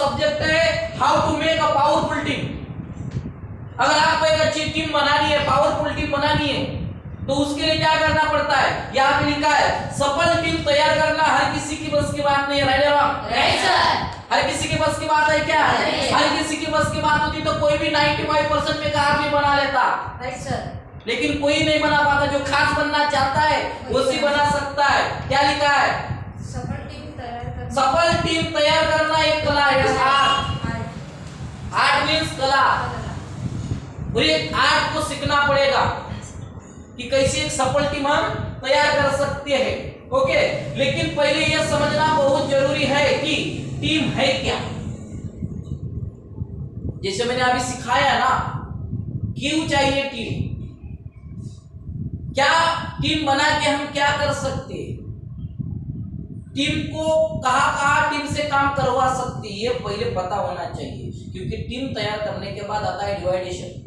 Subject है how to make a powerful team. अगर आपको एक अच्छी टीम बनानी है, पावरफुल टीम बनानी है, तो उसके लिए क्या करना पड़ता है? यहाँ पे लिखा है सफल टीम तैयार करना हर किसी की बस की बात नहीं है। Right wrong? Right sir. हर किसी की बस की बात है क्या? हर किसी की बस की बात होती तो कोई भी 95% में का आदमी बना लेता। Right sir. लेकिन कोई नहीं बना पाता। जो खास बनना चाहता है वो सी बना सकता है। क्या लिखा है? सफल टीम तैयार करना, सफल टीम तैयार करना एक कला है। आर्ट मींस कला। और ये आर्ट को सीखना पड़ेगा कि कैसे एक सफल टीम हम तैयार कर सकते हैं। ओके, लेकिन पहले यह समझना बहुत जरूरी है कि टीम है क्या। जैसे मैंने अभी सिखाया ना, क्यों चाहिए टीम, क्या टीम बना के हम क्या कर सकते हैं, टीम को कहां टीम से काम करवा सकते हैं, ये पहले पता होना चाहिए। क्योंकि टीम तैयार करने के बाद आता है डिवाइडेशन।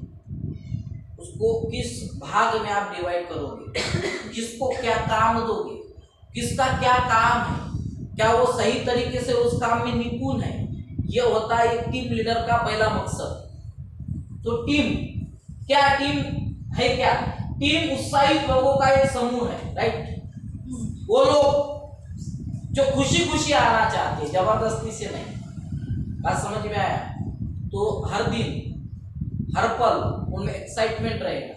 उसको किस भाग में आप डिवाइड करोगे, किसको क्या काम दोगे, किसका क्या काम है, क्या वो सही तरीके से उस काम में निपुण है, ये होता है एक टीम लीडर का पहला मकसद। तो टीम क्या, टीम है क्या? टीम उत्साहित लोगों का एक समूह है। राइट? वो लोग जो खुशी खुशी आना चाहते हैं, जबरदस्ती से नहीं। बात समझ में आया? तो हर दिन हर पल उनमें एक्साइटमेंट रहेगा,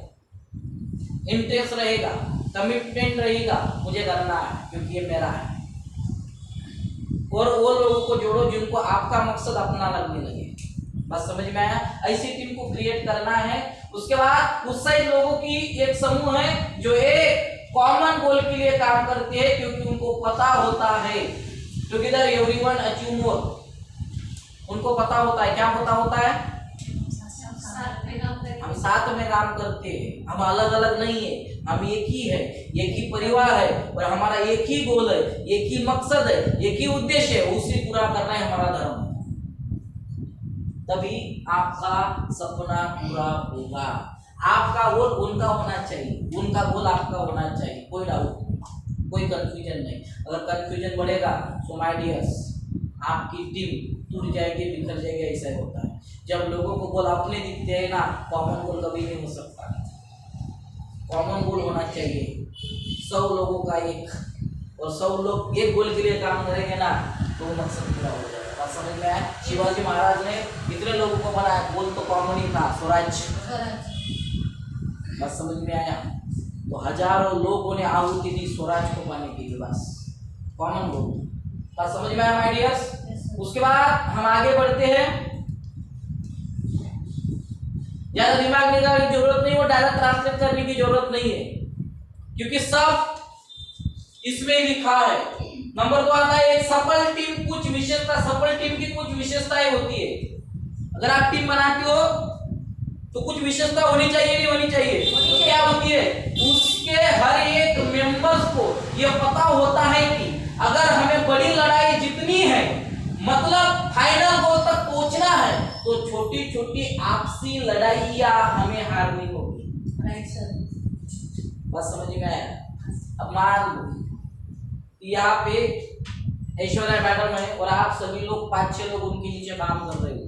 इंटरेस्ट रहेगा, कमिटमेंट रहेगा, मुझे करना है क्योंकि ये मेरा है। और वो लोगों को जोड़ो जिनको आपका मकसद अपना लगने लगे। बस समझ में आया? ऐसी टीम को क्रिएट करना है। उसके बाद उत्साहित लोगों की एक समूह है जो एक कॉमन गोल के लिए काम करते हैं, क्योंकि उनको पता होता है टुगेदर एवरीवन अचीव मोर। उनको पता होता है, क्या पता होता है? हम साथ में काम करते हैं, हम अलग अलग नहीं है, हम एक ही है, एक ही परिवार है, और हमारा एक ही गोल है, एक ही मकसद है, एक ही उद्देश्य है, उसे पूरा करना है हमारा धर्म। तभी आपका सपना पूरा होगा। आपका गोल उनका होना चाहिए, उनका गोल आपका होना चाहिए, कोई डाउट नहीं, कोई कंफ्यूजन नहीं। अगर कंफ्यूजन बढ़ेगा तो माय डियर्स, आपकी टीम टूट जाएगी, बिखर जाएगी। ऐसा होता है जब लोगों को गोल अपने दिखते हैं ना, कॉमन गोल कभी नहीं हो सकता। कॉमन गोल होना चाहिए 100 लोगों का एक, और 100 लोग एक गोल के लिए काम करेंगे ना, तो मकसद पूरा हो जाएगा। बात समझ में आया? शिवाजी महाराज ने कितने लोगों को बनाया? गोल तो कॉमन ही था, स्वराज। बात समझ में आया? तो हजारों लोगों ने आहुति दी स्वराज को पाने के लिए, बस कॉमन गोल। बात समझ में आया माय डियर्स? उसके बाद हम आगे बढ़ते हैं। ज्यादा दिमाग लगाने की जरूरत नहीं, वो डायरेक्ट ट्रांसलेट करने की जरूरत नहीं है, क्योंकि सब इसमें लिखा है। नंबर 2 आता है एक सफल टीम कुछ विशेषता। सफल टीम की कुछ विशेषताएं होती है। अगर आप टीम बनाते हो तो कुछ विशेषता होनी चाहिए, नहीं होनी चाहिए? तो क्या होती है? उसके हर एक मेंबर्स को यह पता होता है कि अगर हमें बड़ी लड़ाई जीतनी है, मतलब फाइनल गोल तक पहुंचना है, तो छोटी छोटी आपसी लड़ाइयां हमें हारनी होगी। Right sir. बस समझ में आया? अब मान लो यहाँ पे ऐश्वर्या मैडम है और आप सभी लोग 5-6 लोग उनके नीचे काम कर रहे हो,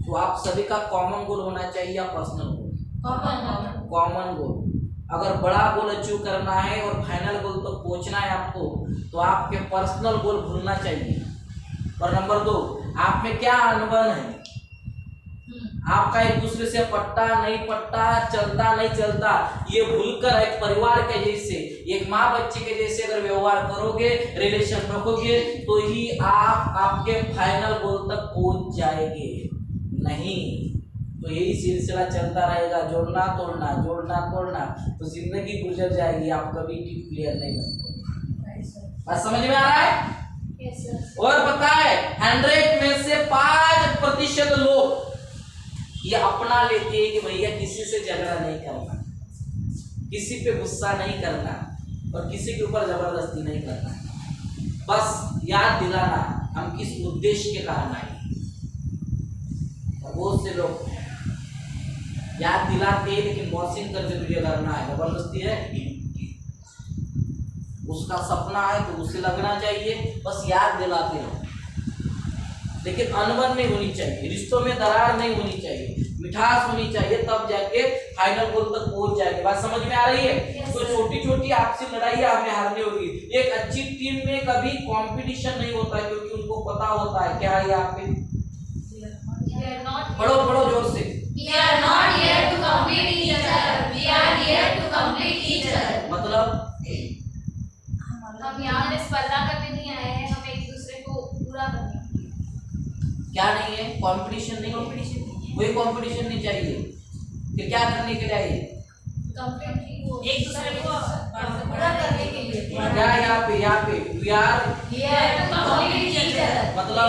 तो आप सभी का कॉमन गोल होना चाहिए या पर्सनल गोल? Common goal. अगर बड़ा गोल अचीव करना है और फाइनल गोल तक पहुंचना है आपको, तो आपके पर्सनल गोल भूलना चाहिए। और नंबर 2, आप में क्या अनुभव है, आपका एक दूसरे से पट्टा नहीं पट्टा, चलता नहीं चलता, ये भूलकर एक परिवार के जैसे, एक माँ बच्चे के जैसे अगर व्यवहार करोगे, रिलेशन रखोगे, तो ही आप आपके फाइनल गोल तक पहुंच जाएंगे। नहीं तो यही सिलसिला चलता रहेगा, जोड़ना तोड़ना, जोड़ना तोड़ना, तो जिंदगी गुजर जाएगी, आप कभी टीम प्लेयर नहीं बनते। बात समझ में आ रहा है? और पता है 100 में से 5% लोग ये अपना लेते हैं कि भैया किसी से झगड़ा नहीं करना, किसी पे गुस्सा नहीं करना, और किसी के ऊपर जबरदस्ती नहीं करना। बस याद दिलाना हम किस उद्देश्य के कारण आए। बहुत से लोग याद दिलाते हैं लेकिन बॉसिंग करके तुझे करना है, जबरदस्ती है। उसका सपना है तो उसे लगना चाहिए, बस याद दिलाते रहो। लेकिन अनबन नहीं होनी चाहिए, रिश्तों में दरार नहीं होनी चाहिए, मिठास होनी चाहिए, तब जाके फाइनल गोल तक पहुंच जाएंगे। बात समझ में आ रही है? तो छोटी छोटी आपसी लड़ाइयां हमें हारनी होगी। एक अच्छी टीम में कभी कंपटीशन नहीं होता है, क्योंकि उनको पता होता है क्या है यहाँ पे, पढ़ो पढ़ो जोर से, We are not here to complete each other. We are here to complete each other. मतलब हम यहाँ पे स्पर्धा करने नहीं आए हैं, हम एक दूसरे को पूरा करने आए हैं। क्या नहीं है, कंपटीशन नहीं है, कोई कंपटीशन नहीं चाहिए। फिर क्या करने के लिए आइए, एक दूसरे को पूरा करने के लिए। क्या यहाँ पे we are Here to complete each other. मतलब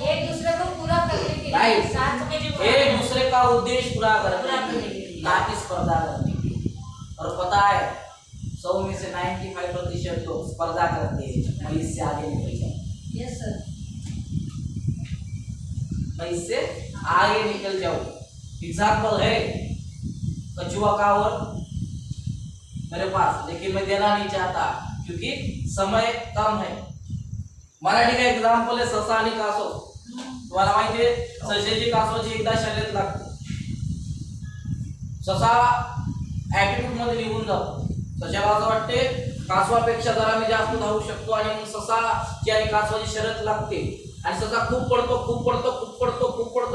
एक दूसरे को पूरा करने के लिए। राइट, साथ में जो एक दूसरे का उद्देश्य पूरा करने के लिए, ना कि स्पर्धा करने के लिए। और पता है 100 में से 95% लोग स्पर्धा करते हैं, मैं इससे आगे निकल जाऊं, Yes sir. मैं इससे आगे निकल जाऊं। एग्जाम्पल है कछुआ का और मेरे पास, लेकिन मैं देना नहीं चाहता क्योंकि समय कम है। मराठी का एग्जाम्पल है ससा आणि कासव। तुम्हाला माहिती आहे सशाची कासवाची एकदा शर्यत लागते, ससा ऍटिट्यूड मध्ये निघून जातो, सशाला असं वाटते कासवापेक्षा जरा मी जास्त धावू शकतो, आणि मग ससाची आणि कासवाची शर्यत लागते, आणि ससा खूप पडतो,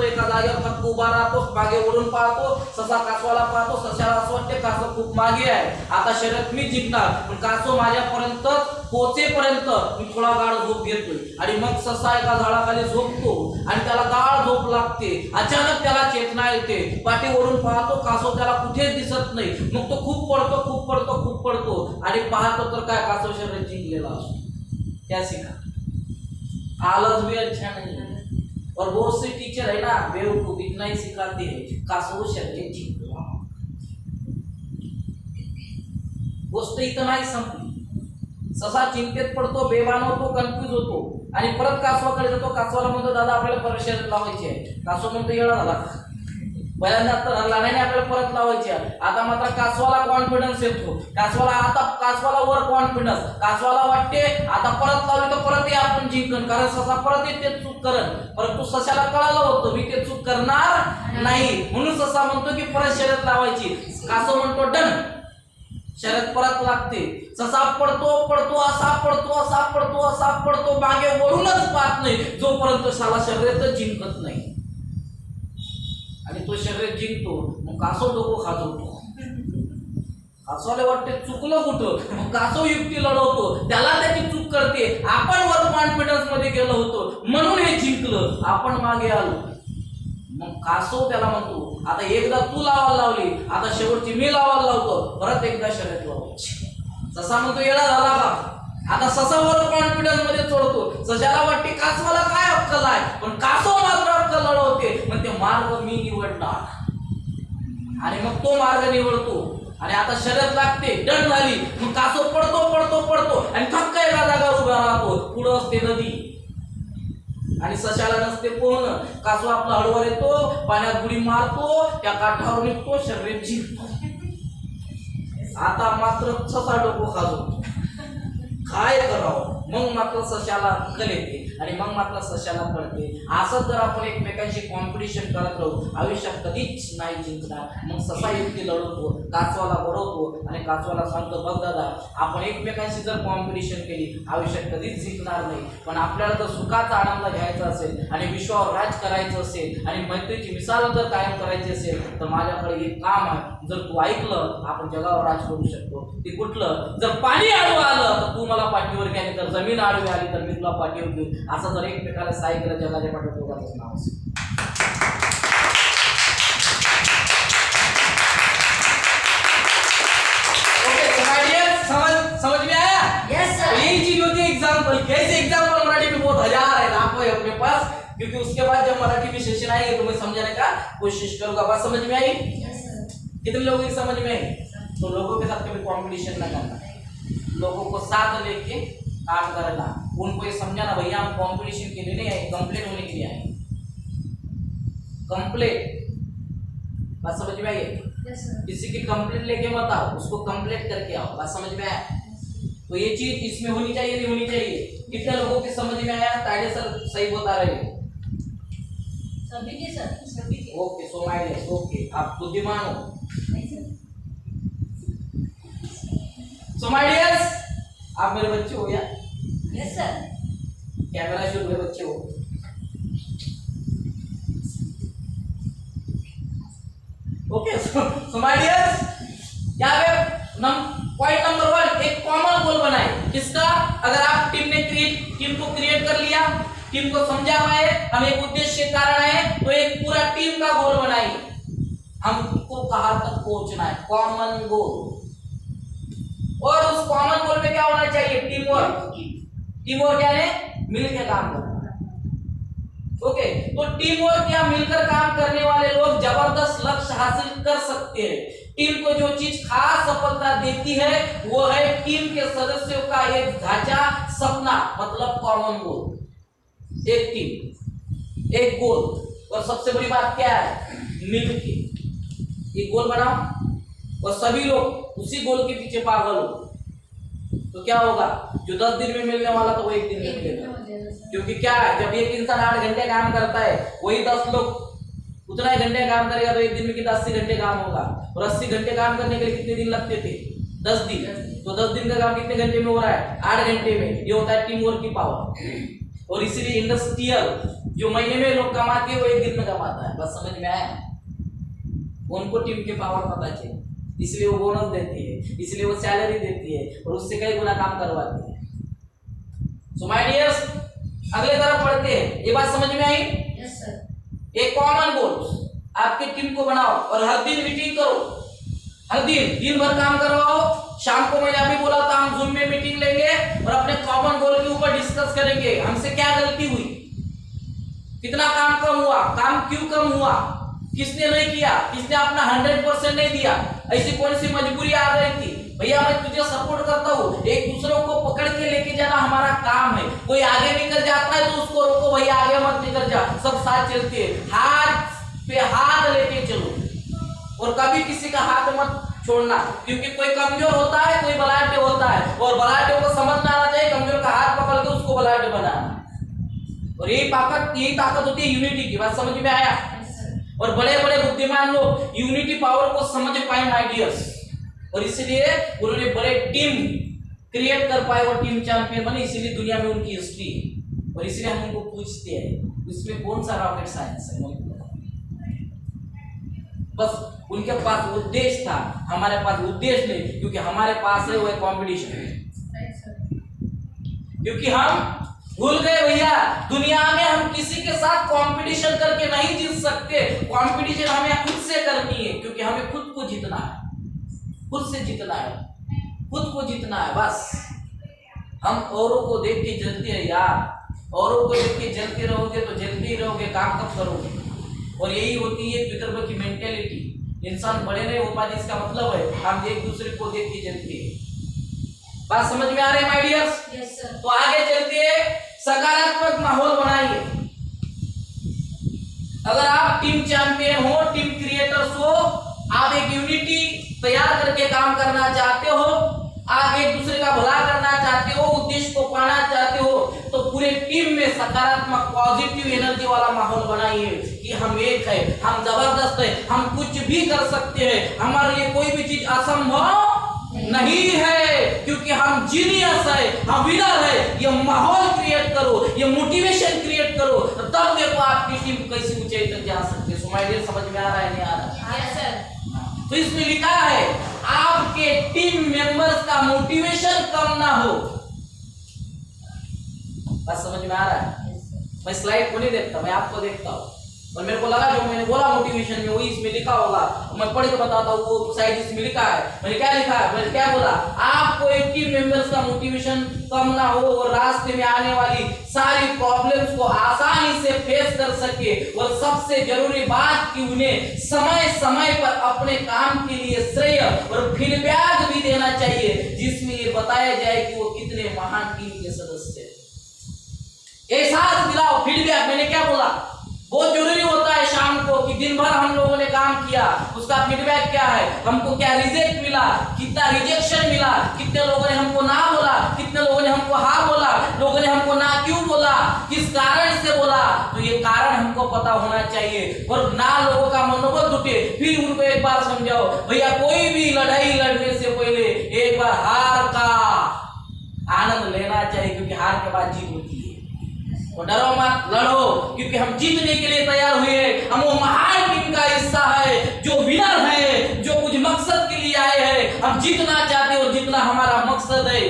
एका जागेवर फक्त उभा राहतो, मागे वळून पाहतो, ससा कासवाला पाहतो, सशाला असं वाटते कासव खूप मागे आहे, आता शर्यत मी जिंकणार, पण कासव माझ्यापर्यंत पोहोचेपर्यंत मी थोडा गाढ झोप घेतोय, आणि मग ससा एका झाडाखाली झोपतो आणि त्याला गाढ झोप लागते। अचानक त्याला चेतना येते, पाठीवरून पाहतो कासव त्याला कुठेच दिसत नाही, मग तो खूप पडतो आणि पाहतो तर काय कासव शर्यत जिंकलेला असतो। क्या सीखा? आलस भी अच्छा नहीं है, और बहुत से टीचर है ना बेवकूफ इतना ही सिखाते हैं कासव शर्यत जिंकला, गोष्ट इथं नाही संपली। ससा चिंतेत पडतो, बेभान होतो, कन्फ्यूज होतो, आणि परत कासवाकडे जातो, कासवाला म्हणतो दादा आपल्याला परत शर्यत लावायची आहे, कासव म्हणतो येडा झाला, पहिल्यांदा तर हरला नाही, आपल्याला परत लावायची आहे। आता मात्र कासवाला कॉन्फिडन्स येतो, कासवाला वर कॉन्फिडन्स, कासवाला वाटते आता परत लावली तर परत आपण जिंकन, कारण ससा परत ते चूक करन, परंतु सशाला कळालं होतं मी ते चूक करणार नाही, म्हणून ससा म्हणतो की परत शर्यत लावायची, कासव म्हणतो डन, शर्यत परत लागते, ससा पडतो, असा पडतो, मागे वळूनच पाहत नाही, जोपर्यंत साला शर्यत जिंकत नाही, आणि तो शर्यत जिंकतो, मग कासव डोकं खाजवतो, कासवाला वाटते चुकलं कुठं, मग कासव युक्ती लढवतो, त्याला त्याची चूक करते, आपण वर कॉन्फिडन्स मध्ये गेलो होतो म्हणून हे जिंकलं, आपण मागे आलो, मग कासव त्याला म्हणतो आता एकदा तू लावायला लावली, आता शेवटची मी लावायला लावतो, परत एकदा शर्यत लावायची। ससा म्हणतो येडा झाला का? आता ससावर कॉन्फिडन्स मध्ये चढतो, सशाला वाटते कासवाला काय अक्कल आहे, पण कासव मात्र अक्कल लढवते, मग ते मार्ग मी निवडणार, आणि मग तो मार्ग निवडतो, आणि आता शर्यत लागते, डन झाली, मग कासव पडतो आणि थक्क एका जागावर उभा राहतो, पुढं असते नदी आणि सशाला नसते पोहणं, कासव आपला हळूवार येतो, पाण्यात बुडी मारतो, त्या काठावर निघतो, शर्यत जिंकतो। आता मात्र ससा डोकं खाजवतो, काय करावं, मग मात्र सशाला अक्कल येते, आणि मग मात्र सशाला कळते, असं जर आपण एकमेकांशी कॉम्पिटिशन करत राहू आयुष्यात कधीच नाही जिंकणार। मग ससा युक्ती लढवतो, कासवाला बडवतो, आणि कासवाला सांगतो बघ दादा आपण एकमेकांशी जर कॉम्पिटिशन केली आयुष्यात कधीच जिंकणार नाही, पण आपल्याला जर सुखाचा आनंद घ्यायचा असेल, आणि विश्वावर राज करायचं असेल, आणि मैत्रीची मिसाल जर कायम करायची असेल, तर माझ्याकडे एक काम आहे, जर तू ऐकलं आपण जगावर राज करू शकतो। ते कुठलं? जर पाणी आडवं आलं तर तू मला पाठीवर घे, आणि जर जमीन आडवी आली तर मी तुला पाठीवर घेऊ, असं जर एकमेकाला साई केलं जगाच्या पाठीवर दोघांचं नाव असेल। समझ में आया? Yes sir. यही चीज होती है एग्जाम्पल, कैसे एग्जाम्पल मराठी में बहुत हजार है लाखों है अपने पास, क्योंकि उसके बाद जब मराठी में सेशन आएंगे तो मैं समझाने का कोशिश करूंगा। बात समझ में आई? Yes sir. कितने लोगों की समझ में आई? तो लोगों के साथ कभी कॉम्पिटिशन ना करना, लोगों को साथ लेके काम करना, उनको ये समझाना भैया हम कंपटीशन के लिए नहीं आए, कंप्लीट होने के लिए आए, कंप्लीट। बात समझ में आई? Yes sir. किसी की कंप्लीट लेके मत आओ, उसको कंप्लीट करके आओ। बात समझ में आया? तो ये चीज इसमें होनी चाहिए, नहीं होनी चाहिए? कितने लोगों की समझ में आया? ताइडे सर सही बता रहे हो, सभी के सर, सभी के। Okay, so my dear, okay, आप बुद्धिमान हो। नहीं सर। सो माय डियर्स, आप मेरे बच्चे हो या? Yes sir. कैमरा शूट मेरे बच्चे हो। ओके, सो माय डियर्स, यहाँ पे पॉइंट नंबर 1, एक कॉमन गोल बनाए। किसका? अगर आप टीम को क्रिएट कर लिया, टीम को समझा पाए, हम एक उद्देश्य के कारण है, तो एक पूरा टीम का गोल बनाइए। हमको कहां तक पहुंचना है? Common goal. और उस कॉमन गोल पे क्या होना चाहिए? Team work. टीम वर्क क्या है? मिलकर काम करना। ओके, तो टीम वर्क या मिलकर काम करने वाले लोग जबरदस्त लक्ष्य हासिल कर सकते हैं। टीम को जो चीज खास सफलता देती है वो है टीम के सदस्यों का एक ढांचा, सपना, मतलब कॉमन गोल। एक टीम, एक गोल, और सबसे बड़ी बात क्या है? मिलके एक गोल बनाओ और सभी लोग उसी गोल के पीछे पागल हो, तो क्या होगा? जो 10 दिन में मिलने वाला तो वो एक दिन में मिलेगा। क्योंकि क्या है, जब एक इंसान 8 घंटे काम करता है, वही 10 लोग उतना ही घंटे काम करेगा, तो एक दिन में कितना 80 घंटे काम होगा। और 80 घंटे काम करने के लिए कितने दिन लगते थे? 10 दिन। तो 10 दिन का काम कितने घंटे में हो रहा है? 8 घंटे में। ये होता है टीम वर्क की पावर। और इसीलिए इंडस्ट्रियल जो महीने में लोग कमाते हैं वो एक दिन में कमाता है। बस समझ में आया? उनको टीम के पावर पता चाहिए, इसलिए वो बोनस देती है, इसलिए वो सैलरी देती है और उससे कई गुना काम करवाती है। सो माय डियर्स, अगले तरफ पढ़ते हैं। ये बात समझ में आई? Yes sir. एक कॉमन गोल आपके टीम को बनाओ और हर दिन मीटिंग करो। हर दिन भर काम करवाओ। शाम को मैंने अभी बोला था हम जूम में मीटिंग लेंगे और अपने कॉमन गोल के ऊपर डिस्कस करेंगे। हमसे क्या गलती हुई, कितना काम कम हुआ, काम क्यों कम हुआ, किसने नहीं किया, किसने अपना 100% नहीं दिया, ऐसी कौन सी मजबूरी आ गई थी। भैया मैं तुझे सपोर्ट करता हूँ, एक दूसरों को पकड़ के लेके जाना हमारा काम है। कोई आगे निकल जाता है तो उसको रोको, भैया आगे मत निकल जा, सब साथ चलते हैं, हाथ पे हाथ लेके चलो और कभी किसी का हाथ मत छोड़ना। क्योंकि कोई कमजोर होता है, कोई बलाढ्य होता है, और बलाढ्य को समझना आना चाहिए कमजोर का हाथ पकड़ के उसको बलाढ्य बनाना। और यही ताकत होती है यूनिटी की। बात समझ में आया? और बड़े बड़े बुद्धिमान लोग यूनिटी पावर को समझ पाए माय डियर्स, और इसलिए उन्होंने बड़े टीम क्रिएट कर पाए और टीम चैंपियन बने। इसीलिए दुनिया में उनकी हिस्ट्री है और इसलिए हम उनको पूछते हैं इसमें कौन सा रॉकेट साइंस है। बस उनके पास उद्देश्य था, हमारे पास उद्देश्य नहीं, क्योंकि हमारे पास है वो कॉम्पिटिशन। क्योंकि हम भूल गए भैया, दुनिया में हम किसी के साथ कंपटीशन करके नहीं जीत सकते। कंपटीशन हमें खुद से करनी है, क्योंकि हमें खुद को जीतना है, खुद से जीतना है, खुद को जीतना है। बस हम औरों को देख के जलते हैं यार, औरों को देख के जलते रहोगे तो जलते ही रहोगे, काम कब करोगे। और यही होती है विकल्प की मेंटेलिटी। इंसान बड़े नहीं हो पाते, इसका मतलब है हम एक दूसरे को देख के जलते हैं। बात समझ में आ रही है माय डियर्स? Yes sir. तो आगे चलते हैं, सकारात्मक माहौल बनाइए। अगर आप टीम चैंपियन हो, टीम क्रिएटर्स हो, आप एक यूनिटी तैयार करके काम करना चाहते हो, आप एक दूसरे का भला करना चाहते हो, उद्देश्य को पाना चाहते हो, तो पूरे टीम में सकारात्मक पॉजिटिव एनर्जी वाला माहौल बनाइए कि हम एक है, हम जबरदस्त है, हम कुछ भी कर सकते हैं, हमारे लिए कोई भी चीज असंभव नहीं है, क्योंकि हम जीनियस है, हम विनर है। ये माहौल क्रिएट करो, ये मोटिवेशन क्रिएट करो, तब देखो आपकी टीम कैसी ऊंचाई तक जा सकती है। समझ में आ रहा है नहीं आ रहा? Yes sir. तो इसमें लिखा है आपके टीम मेंबर्स का मोटिवेशन कम ना हो। बस समझ में आ रहा है? मैं स्लाइड को नहीं देखता, मैं आपको देखता हूँ, और मेरे को लगा जो मैंने बोला मोटिवेशन में वही इसमें लिखा होगा। मैं पढ़ के बताता हूँ वो शायद इसमें लिखा है। मैंने क्या लिखा है, मैंने क्या बोला, आपको एक टीम मेंबर्स का मोटिवेशन कम ना हो और रास्ते में आने वाली सारी प्रॉब्लम्स को आसानी से फेस कर सके, और सबसे जरूरी बात कि उन्हें समय समय पर अपने काम के लिए श्रेय और फीडबैक भी देना चाहिए, जिसमें ये बताया जाए कि वो कितने महान टीम के सदस्य हैं। एहसास दिलाओ, फीडबैक। मैंने क्या बोला, बहुत जरूरी होता है शाम को कि दिन भर हम लोगों ने काम किया, उसका फीडबैक क्या है, हमको क्या रिजेक्ट मिला, कितना रिजेक्शन मिला, कितने लोगों ने हमको ना बोला, कितने लोगों ने हमको हाँ बोला, लोगों ने हमको ना क्यों बोला, किस कारण से बोला। तो तो ये कारण हमको पता होना चाहिए, और ना लोगों का मनोबल टूटे। फिर उनको एक बार समझाओ, भैया कोई भी लड़ाई लड़ने से पहले एक बार हार का आनंद लेना चाहिए, क्योंकि हार के बाद जीत होती है। तो डरो मत, लड़ो, क्योंकि हम जीतने के लिए तैयार हुए। हम वो महान टीम का हिस्सा है, जो विनर है, जो कुछ मकसद के लिए आए हैं। हम जीतना चाहते हैं और जीतना हमारा मकसद है,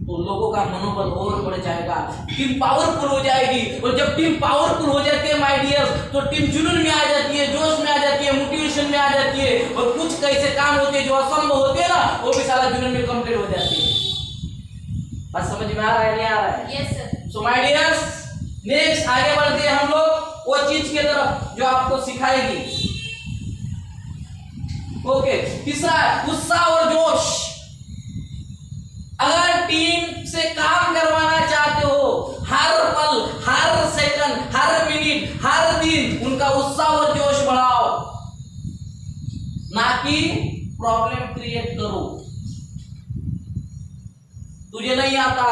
तो लोगों का मनोबल और बढ़ जाएगा, टीम पावरफुल हो जाएगी। और जब टीम पावरफुल हो जाती है माय डियर्स, तो टीम जुनून में आ जाती है, जोश में आ जाती है, मोटिवेशन में आ जाती है, और कुछ कैसे काम होते हैं जो असंभव होते हैं ना, वो भी सारा जुनून में कंप्लीट हो जाती है। बात समझ में आ रहा है, नहीं आ रहा है? Yes sir. So my dears, next आगे बढ़ते हैं हम लोग वो चीज के तरफ जो आपको सिखाएगी। ओके, तीसरा उत्साह और जोश। अगर टीम से काम करवाना चाहते हो, हर पल, हर सेकंड, हर मिनट, हर दिन उनका उत्साह और जोश बढ़ाओ, ना कि प्रॉब्लम क्रिएट करो। तुझे नहीं आता,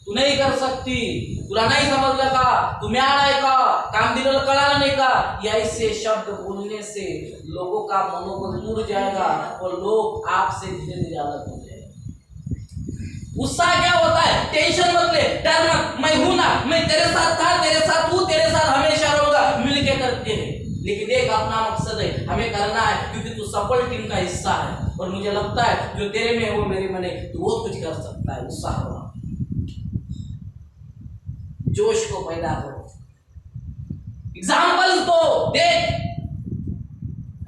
तू नहीं कर सकती, तुला नहीं समझ लगा, तू म्याड आहे का, काम दिलेलं कळालं नाही का, या ऐसे शब्द बोलने से लोगों का मनोबल टूट जाएगा और लोग आपसे धीरे धीरे अलग हो जाएंगे। उत्साह क्या होता है? टेंशन मत ले, डर मत, मैं हूं ना, मैं तेरे साथ था, तेरे साथ हूं, तेरे साथ हमेशा रहूंगा, मिलके करते हैं। लेकिन एक अपना मकसद है, हमें करना है, क्योंकि तू सफल टीम का हिस्सा है, और मुझे लगता है जो तेरे में है वो मेरे में नहीं, तू बहुत कुछ कर सकता है। उत्साह हो, जोश को पैदा करो, एग्जाम्पल्स दो, देख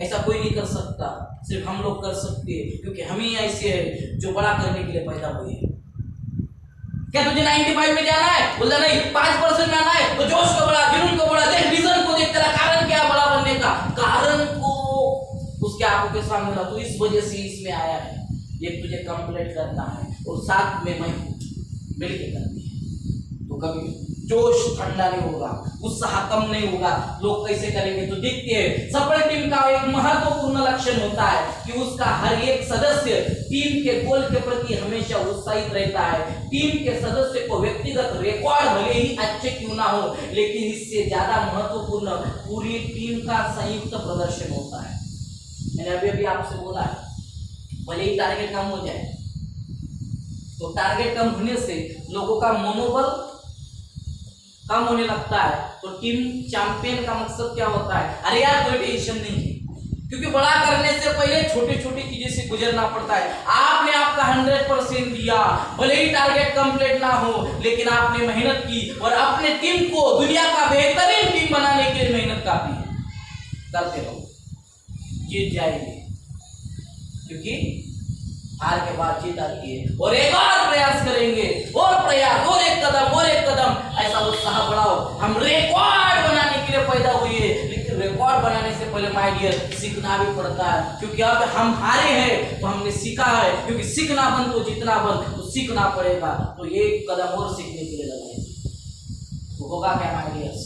ऐसा कोई नहीं कर सकता, सिर्फ हम लोग कर सकते हैं, क्योंकि हम ही ऐसे हैं जो बड़ा करने के लिए पैदा हुए हैं। क्या तुझे 95 में जाना है? बोलता नहीं, 5% में आना है, तो जोश को बढ़ा, जुनून को बढ़ा, देख विजन को देख, तेरा कारण क्या बड़ा बनने का, कारण को उसके आंखों के सामने ला, तू इस वजह से इसमें आया है, ये तुझे कंप्लीट करना है, और साथ में मैं मिलके करनी है। तो कभी जोश ठंडा नहीं होगा, उत्साह कम नहीं होगा। लोग कैसे करेंगे? तो देखते हैं, सफल टीम का एक महत्वपूर्ण लक्षण होता है कि उसका हर एक सदस्य टीम के गोल के प्रति हमेशा उत्साहित रहता है। टीम के सदस्य को व्यक्तिगत रिकॉर्ड भले ही अच्छे क्यों ना हो, लेकिन इससे ज्यादा महत्वपूर्ण पूरी टीम का संयुक्त प्रदर्शन होता है। मैंने अभी अभी आपसे बोला है, भले ही टारगेट कम हो जाए, तो टारगेट कम होने से लोगों का मनोबल कम होने लगता है। तो टीम चैंपियन का मकसद क्या होता है? अरे यार कोई टेंशन नहीं है, क्योंकि बड़ा करने से पहले छोटी छोटी चीजें से गुजरना पड़ता है। आपने आपका 100% दिया, भले ही टारगेट कंप्लीट ना हो, लेकिन आपने मेहनत की और अपने टीम को दुनिया का बेहतरीन टीम बनाने के लिए मेहनत काफी है। करते रहो, जीत जाएंगे, क्योंकि हार के बाद जीत आती है। और एक और प्रयास करेंगे, और प्रयास, और एक कदम, ऐसा उत्साह बढ़ाओ। हम रिकॉर्ड बनाने के लिए पैदा हुए, लेकिन रिकॉर्ड बनाने से पहले माय डियर सीखना भी पड़ता है, क्योंकि अब हम हारे हैं तो हमने सीखा है, क्योंकि सीखना बन तो जितना बन, तो सीखना पड़ेगा। तो एक कदम और सीखने के लिए लगाएंगे, तो होगा क्या माय डियर्स?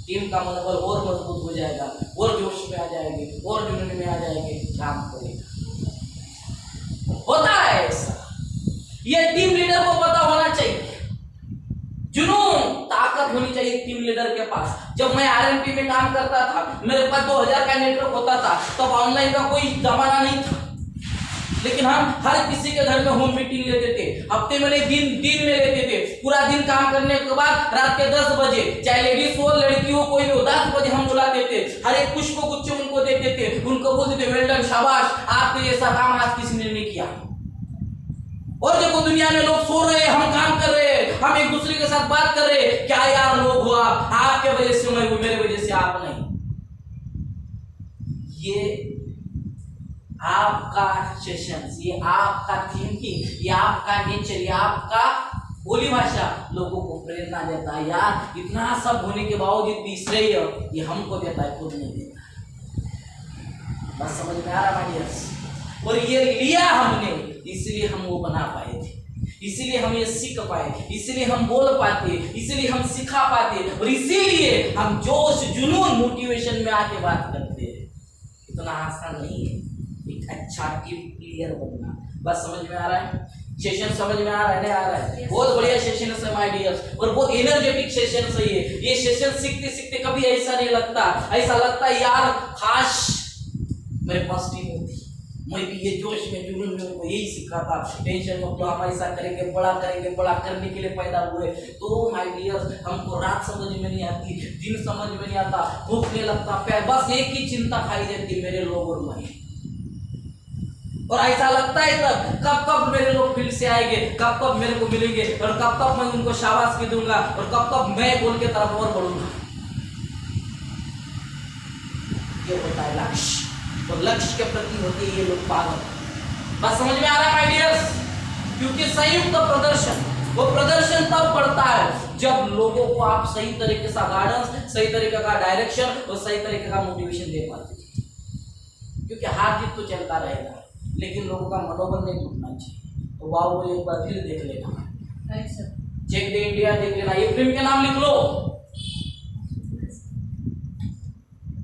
टीम का मनोबल और मजबूत हो जाएगा, और जोश में आ जाएंगे, और जुनून में आ जाएंगे, काम करेगा। होता है ऐसा, ये टीम लीडर को पता होना चाहिए। जुनून, ताकत होनी चाहिए टीम लीडर के पास। जब मैं आरएमपी में काम करता था, मेरे पास 2000 का नेटवर्क होता था, तब ऑनलाइन का कोई जमाना नहीं था, लेकिन हम हर किसी के घर में होम मीटिंग लेते थे, हफ्ते में नहीं, दिन में लेते थे। पूरा दिन काम करने के बाद रात के 10 बजे, चाहे लेडीज हो लड़की हो कोई भी हो, 10 बजे हम बुलाते थे, हर एक पुष्प गुच्छ उनको देते थे, उनको बोलते थे वेल डन, शाबाश, आपके जैसा काम आज किसी ने नहीं किया। और देखो दुनिया में लोग सो रहे हैं, हम काम कर रहे हैं, हम एक दूसरे के साथ बात कर रहे हैं। क्या यार लोग हो आप, आपके वजह से मैं हूं, मेरे वजह से आप नहीं। ये आपका सेशन, ये आपका थिंकिंग, ये आपका नेचर, ये आपका बोली भाषा लोगों को प्रेरणा देता है। यार इतना सब होने के बावजूद भी श्रेय ये हमको देता है, खुद नहीं देता। बस समझ में आ रहा है डियर्स? और ये लिया हमने, इसलिए हम वो बना पाए थे, इसीलिए हम ये सीख पाए, इसीलिए हम बोल पाते, इसीलिए हम सिखा पाते, और इसीलिए हम जोश जुनून मोटिवेशन में आके बात करते हैं। इतना आसान नहीं है एक अच्छा टीम प्लेयर बनना। बस समझ में आ रहा है? सेशन समझ में आ रहा है नहीं आ रहा है? बहुत बढ़िया सेशन है माय डियर्स, और बहुत एनर्जेटिक सेशन सही है ये सेशन। सीखते सीखते कभी ऐसा नहीं लगता, ऐसा लगता है यार काश मेरे पास टीम होती, मैं भी ये जोश में जुनून में उनको यही सीखा था। टेंशन मत लो, हम ऐसा करेंगे, बड़ा करने के लिए पैदा हुए। तो माय डियर्स हमको रात समझ में नहीं आती, दिन समझ में नहीं आता, भूख नहीं लगता, प्यार, बस एक ही चिंता खाई जाती मेरे लोग और मैं। और ऐसा लगता है तब कब कब मेरे लोग फील्ड से आएंगे, कब कब मेरे को मिलेंगे, और कब कब मैं उनको शाबाशी दूंगा, और कब कब मैं गोल के तरफ और बढ़ूंगा। ये होता है लक्ष्य, और लक्ष्य के प्रति होते ये लोग पागल। बस समझ में आ रहा है माय डियर्स? क्योंकि संयुक्त प्रदर्शन, वो प्रदर्शन तब पड़ता है जब लोगों को आप सही तरीके से गाइडेंस, सही तरीके का डायरेक्शन और सही तरीके का मोटिवेशन दे पाते। क्योंकि हार जीत तो चलता रहेगा, लेकिन लोगों का मनोबल नहीं टूटना चाहिए। तो वाओ को एक बार फिर देख लेना, चेक द इंडिया देख लेना। ये फिल्म के नाम लिख लो,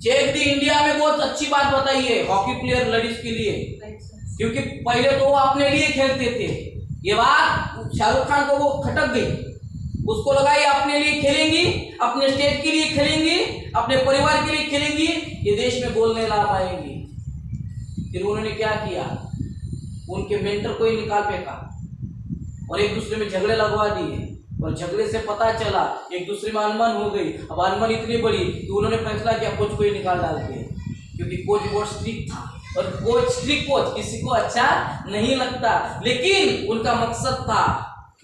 चेक द इंडिया में बहुत अच्छी बात बताई है हॉकी प्लेयर लड़ीज के लिए, क्योंकि पहले तो वो अपने लिए खेलते थे, ये बात शाहरुख खान को वो खटक गई, उसको लगा ये अपने लिए खेलेंगी, अपने स्टेट के लिए खेलेंगी, अपने परिवार के लिए खेलेंगी, ये देश में गोल नहीं ला पाएंगी। फिर उन्होंने क्या किया, उनके मेंटर को ही निकाल फेंका और एक दूसरे में झगड़े लगवा दिए, और झगड़े से पता चला एक दूसरे में अनबन हो गई। अब अनबन इतनी बड़ी कि उन्होंने फैसला किया कोच को ही निकाल डालते हैं, क्योंकि कोच बहुत स्ट्रिक्ट था, और कोच स्ट्रिक्ट कोच किसी को अच्छा नहीं लगता। लेकिन उनका मकसद था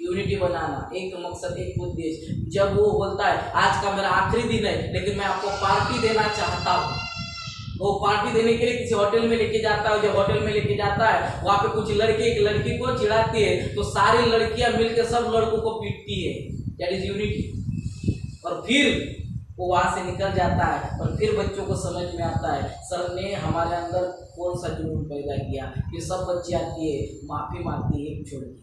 यूनिटी बनाना, एक मकसद, एक उद्देश्य। जब वो बोलता है आज का मेरा आखिरी दिन है, लेकिन मैं आपको पार्टी देना चाहता हूँ, वो पार्टी देने के लिए किसी होटल में लेके जाता है। जब होटल में लेके जाता है, वहां पे कुछ लड़के एक लड़की को चिढ़ाती है, तो सारी लड़कियां मिलकर सब लड़कों को पीटती है, दैट इज यूनिटी। और फिर वो वहां से निकल जाता है, और फिर बच्चों को समझ में आता है सर ने हमारे अंदर कौन सा जुनून पैदा किया। फिर सब बच्ची आती है, माफी मांगती है एक छोड़ के,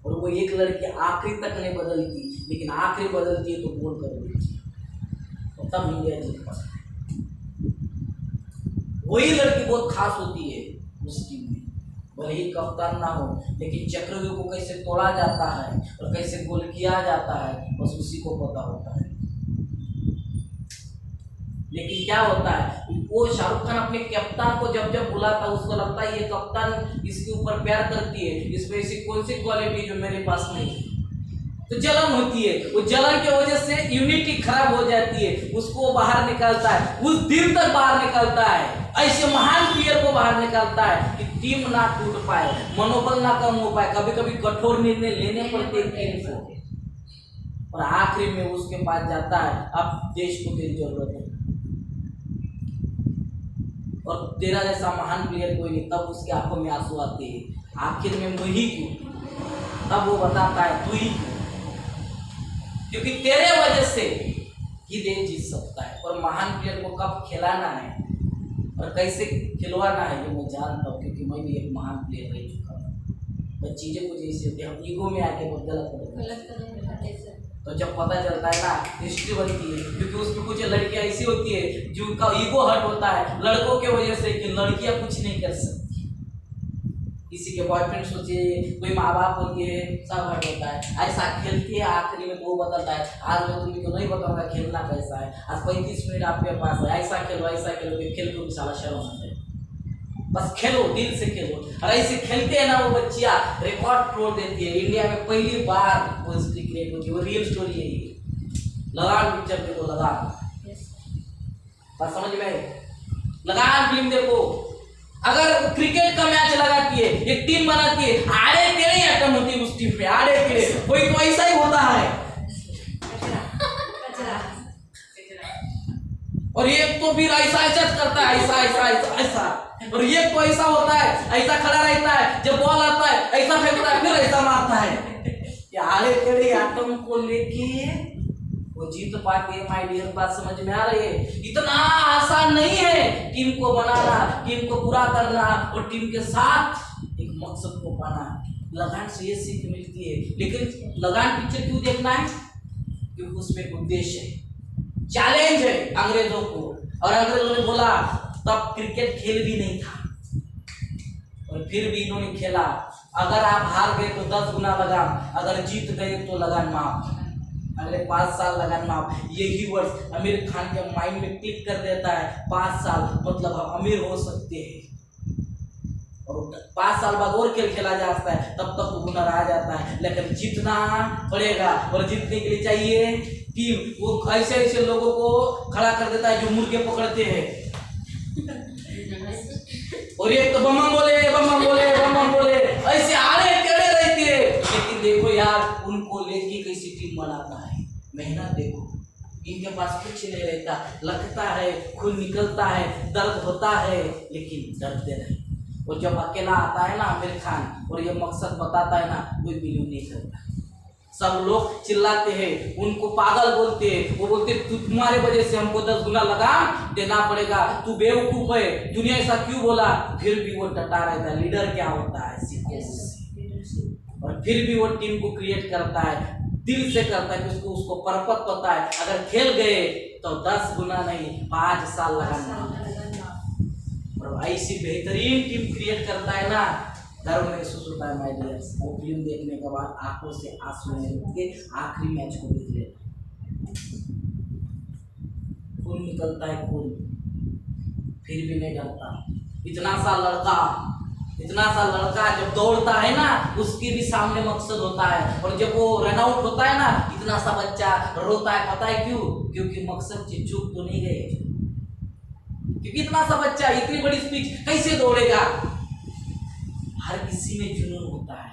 और वो एक लड़की आखिरी तक नहीं बदलती, लेकिन आखिरी बदलती है तो गोल कर देती है, और तब इंडिया जीत पाती है। वही लड़की बहुत खास होती है उस टीम में, भले ही कप्तान ना हो, लेकिन चक्रव्यूह को कैसे तोड़ा जाता है और कैसे गोल किया जाता है बस उसी को पता होता है। लेकिन क्या होता है, वो शाहरुख खान अपने कप्तान को जब जब बुलाता है, उसको लगता है ये कप्तान इसके ऊपर प्यार करती है, इसमें ऐसी कौन सी क्वालिटी जो मेरे पास नहीं है, तो जलन होती है। वो जलन की वजह से यूनिटी खराब हो जाती है, उसको बाहर निकालता है, उस दिन तक बाहर निकालता है, ऐसे महान प्लेयर को बाहर निकालता है कि टीम ना टूट पाए, मनोबल ना कम हो पाए, कभी कभी कठोर निर्णय लेने पड़ते टीम को, और आखिरी में उसके पास जाता है अब देश को तेरी जरूरत है, और तेरा जैसा महान प्लेयर कोई नहीं। तब उसके आंखों में आंसू आते हैं, आखिर में मैं ही क्यों, तब वो बताता है तू ही क्यों, क्योंकि तेरे वजह से ही देश जीत सकता है। और महान प्लेयर को कब खिलाना है और कैसे खिलवाना है ये मैं जानता हूँ, क्योंकि मैं भी एक महान प्लेयर रह चुका हूँ। तो चीज़ें कुछ ऐसी होती है, हम ईगो में आके बहुत गलत कदम उठाते हैं, तो जब पता चलता है ना, हिस्ट्री बनती है, क्योंकि उसमें कुछ लड़कियां ऐसी होती है जिनका ईगो हर्ट होता है लड़कों के वजह से, कि लड़कियां कुछ नहीं कर सकती, किसी के बॉयफ्रेंड सोचे, कोई माँ बाप होती है, सब हर्ट होता है। ऐसा खेलती है, आखिरी में तो वो बताता है आज मैं तुम्हें क्यों नहीं बताऊंगा खेलना कैसा है, आज 35 मिनट आपके पास है, ऐसा खेलो खेल को भी साला शर्म आता है, बस खेलो, दिल से खेलो। और ऐसे खेलते हैं ना वो बच्चियां, रिकॉर्ड तोड़ देती है। इंडिया में पहली बार वो हिस्ट्री क्रिएट होती है, वो रियल स्टोरी है ये। लगान पिक्चर देखो, लगान, बस समझ में, लगान फिल्म देखो। अगर क्रिकेट का मैच लगाती है, एक टीम बनाती है, आड़े टेढ़े आइटम होती है उस टीम में, आड़े टेढ़े, कोई तो ऐसा ही होता है, और एक तो फिर ऐसा ऐसा करता है, ऐसा ऐसा ऐसा ऐसा, और ये तो ऐसा होता है, ऐसा खड़ा रहता है, जब बॉल आता है ऐसा फेंकता है, फिर ऐसा मारता है। आड़े टेढ़े आइटम को लेके वो जीत पाते हैं माय डियर, बात समझ में आ रही है? इतना आसान नहीं है टीम को बनाना, टीम को पूरा करना, और टीम के साथ एक मकसद को पाना। लगान से ये सीख मिलती है। लेकिन लगान पिक्चर क्यों देखना है? क्योंकि उसमें एक उद्देश्य है, चैलेंज है अंग्रेजों को। और अंग्रेजों ने बोला, तब क्रिकेट खेल भी नहीं था, और फिर भी इन्होंने खेला, अगर आप हार गए तो 10 गुना लगान, अगर जीत गए तो लगान माफ, अगले 5 साल लगान माफ। यही वर्ड्स आमिर खान के माइंड में क्लिक कर देता है, 5 साल मतलब हम अमीर हो सकते हैं, और 5 साल बाद और खेल खेला जा सकता है, तब तक वो हुनर आ जाता है। लेकिन जीतना पड़ेगा, और जीतने के लिए चाहिए टीम। वो ऐसे ऐसे लोगों को खड़ा कर देता है जो मुर्गे पकड़ते हैं, और ये तो बम बोले बम बोले बम बोले, ऐसे आड़े टेढ़े रहते हैं। लेकिन देखो यार, उनको लेके कैसी टीम बनाता है, मेहनत देखो, इनके पास कुछ नहीं रहता, लगता है, खून निकलता है, दर्द होता है, लेकिन डरते नहीं। और जब अकेला आता है ना आमिर खान और ये मकसद बताता है ना, कोई बिलीव नहीं करता। सब लोग चिल्लाते हैं, उनको पागल बोलते हैं, वो बोलते तुम्हारे वजह से हमको 10 गुना लगान देना पड़ेगा, तू बेवकूफ है, तूने ऐसा क्यों बोला। फिर भी वो डटा रहता है। लीडर क्या होता है, सीखो उससे। और फिर भी वो टीम को क्रिएट करता है, दिल से करता है, कि उसको परफेक्ट पता है, अगर खेल गए तो 10 गुना नहीं 5 साल लगाना। और ऐसी बेहतरीन टीम क्रिएट करता है ना, गर्व महसूस होता है माय डियर्स। वो फिल्म देखने के बाद आंखों से आंसू नहीं रुकते, आखिरी मैच को देख ले, खून निकलता है खून, फिर भी नहीं डरता। इतना सा लड़का जब दौड़ता है ना, उसके भी सामने मकसद होता है, और जब वो रन आउट होता है ना, इतना सा बच्चा रोता है। पता है क्यों? क्योंकि मकसद से चूक तो नहीं गए, क्योंकि इतना सा बच्चा इतनी बड़ी स्पीच कैसे दौड़ेगा। हर किसी में जुनून होता है।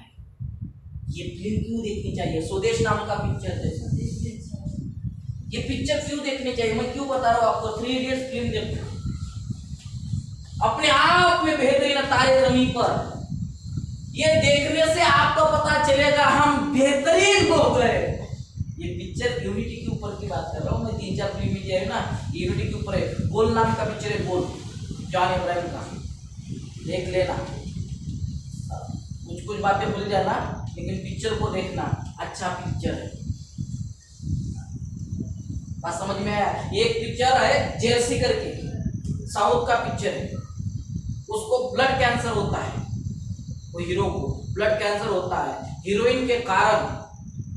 ये फिल्म क्यों देखनी चाहिए? स्वदेश नाम का पिक्चर है, ये पिक्चर क्यों देखनी चाहिए? मैं क्यों बता रहा हूँ आपको, 3 इडियट्स फिल्म देखो, अपने आप में बेहतरीन तारे जमीन पर। ये देखने से आपको पता चलेगा हम बेहतरीन हो गए। ये पिक्चर यूनिटी के ऊपर की बात कर रहा हूँ मैं, 3-4 फिल्म जो है ना, यूनिटी के ऊपर है। बोल नाम का पिक्चर है, बोल, जॉन इब्राहिम का, देख लेना। कुछ बातें भूल जाना, लेकिन पिक्चर को देखना, अच्छा पिक्चर है। बात समझ में आया? एक पिक्चर है जेलसी करके, साउथ का पिक्चर है, उसको ब्लड कैंसर होता है, वो हीरो को ब्लड कैंसर होता है। हीरोइन के कारण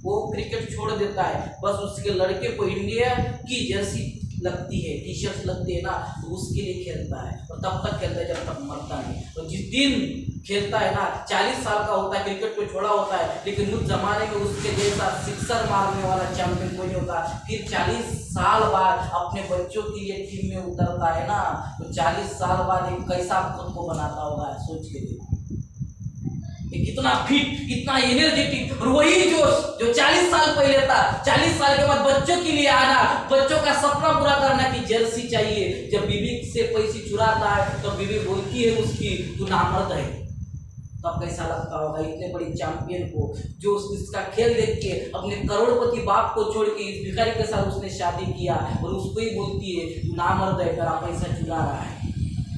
वो क्रिकेट छोड़ देता है, बस उसके लड़के को इंडिया की जर्सी लगती है, टी शर्ट लगती है ना, तो उसके लिए खेलता है, और तब तक खेलता है जब तक मरता नहीं। और जिस दिन खेलता है ना, 40 साल का होता है, क्रिकेट को छोड़ा होता है, लेकिन उस जमाने में उसके जैसा सिक्सर मारने वाला चैंपियन कोई नहीं होता। फिर 40 साल बाद अपने बच्चों के लिए टीम में उतरता है ना, तो 40 साल बाद एक कैसा खुद को बनाता होगा, सोच के देखो। कितना फिट, इतना एनर्जेटिक, और वही जो 40 साल पहले था, 40 साल के बाद बच्चों के लिए आना, बच्चों का सपना पूरा करना कि जर्सी चाहिए। जब बीवी से पैसे चुराता है तो बीवी बोलती है उसकी, तू नामर्द है, तब कैसा लगता होगा इतने बड़े चैंपियन को, जो इसका खेल देख के अपने करोड़पति बाप को छोड़ के इस भिखारी के साथ उसने शादी किया, और उसको ही बोलती है तू नामर्द है, तेरा पैसा चुरा रहा है।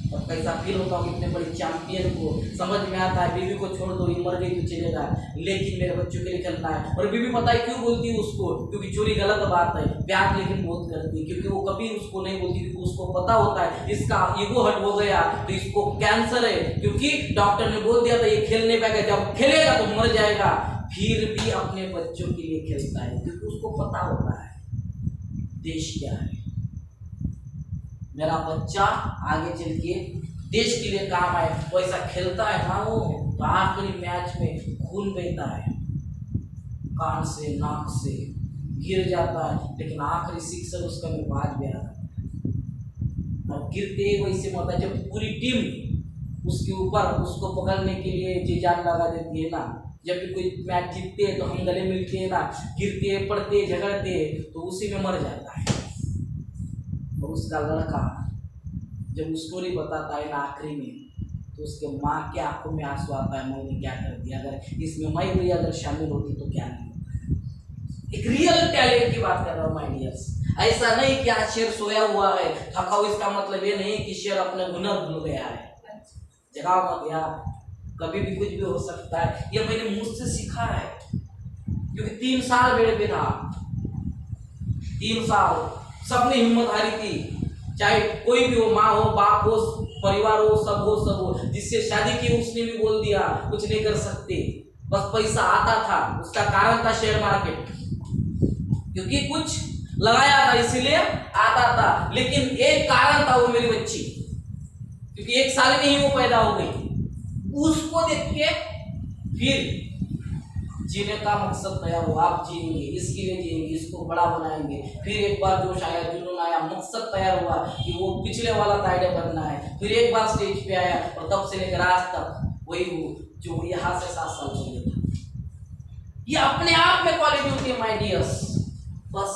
और कैसा फील होता है इतने बड़े चैंपियन को। समझ में आता है, बीवी को छोड़ दो, ये मर गई तो चलेगा, लेकिन मेरे बच्चों के लिए खेलना है। और बीवी पता है क्यों बोलती है उसको? क्योंकि चोरी गलत बात है, प्यार लेकिन बहुत करती है, क्योंकि वो कभी उसको नहीं बोलती, क्योंकि उसको पता होता है इसका ईगो हर्ट हो गया तो इसको कैंसर है, क्योंकि डॉक्टर ने बोल दिया था ये खेल नहीं पाएगा, जब खेलेगा तो मर जाएगा। फिर भी अपने बच्चों के लिए खेलता है, क्योंकि उसको पता होता है देश क्या है, मेरा बच्चा आगे चल के देश के लिए काम आए। वो ऐसा खेलता है ना, वो तो आखिरी मैच में खून बहता है, कान से नाक से गिर जाता है, लेकिन आखिरी सिक्सर उसका में बाज भी आता है, और गिरते वैसे मरता है। जब पूरी टीम उसके ऊपर उसको पकड़ने के लिए जी जान लगा देती है ना, जब भी कोई मैच जीतते हैं तो हम गले मिलते हैं ना, गिरते पड़ते झगड़ते, तो उसी में मर जाता है। और उसका लड़का जब स्टोरी बताता है ना आखिरी में, तो उसके माँ के आंखों में आंसू आता है, मैंने क्या कर दिया, अगर इसमें मैं भी अगर शामिल होती तो क्या नहीं होता। एक रियल टैलेंट की बात कर रहा हूँ माय डियर्स। ऐसा नहीं कि आज शेर सोया हुआ है थका हुआ, इसका मतलब ये नहीं कि शेर अपने हुनर भूल गया है, जगह मत यार, कभी भी कुछ भी हो सकता है। ये मैंने मुझसे सीखा है, क्योंकि 3 साल बेड़े पे था, 3 साल सबने हिम्मत हारी थी, चाहे कोई भी हो, माँ हो बाप हो, परिवार हो, सब हो, जिससे शादी की उसने भी बोल दिया कुछ नहीं कर सकते, बस पैसा आता था, उसका कारण था शेयर मार्केट, क्योंकि कुछ लगाया था इसीलिए आता था। लेकिन एक कारण था, वो मेरी बच्ची, क्योंकि 1 साल में ही वो पैदा हो गई। उसको देख के फिर जीने का मकसद तैयार हुआ, आप जिएंगे, इसके लिए जिएंगे, इसको बड़ा बनाएंगे। फिर एक बार जोश आया, जुनून आया, मकसद तैयार हुआ कि वो पिछले वाला ताइडे बनना है। फिर एक बार स्टेज पे आया और तब से लेकर आज तक वही हूँ जो यहाँ से 7 साल पहले था। ये अपने आप में क्वालिटी होती है माय डियर्स, बस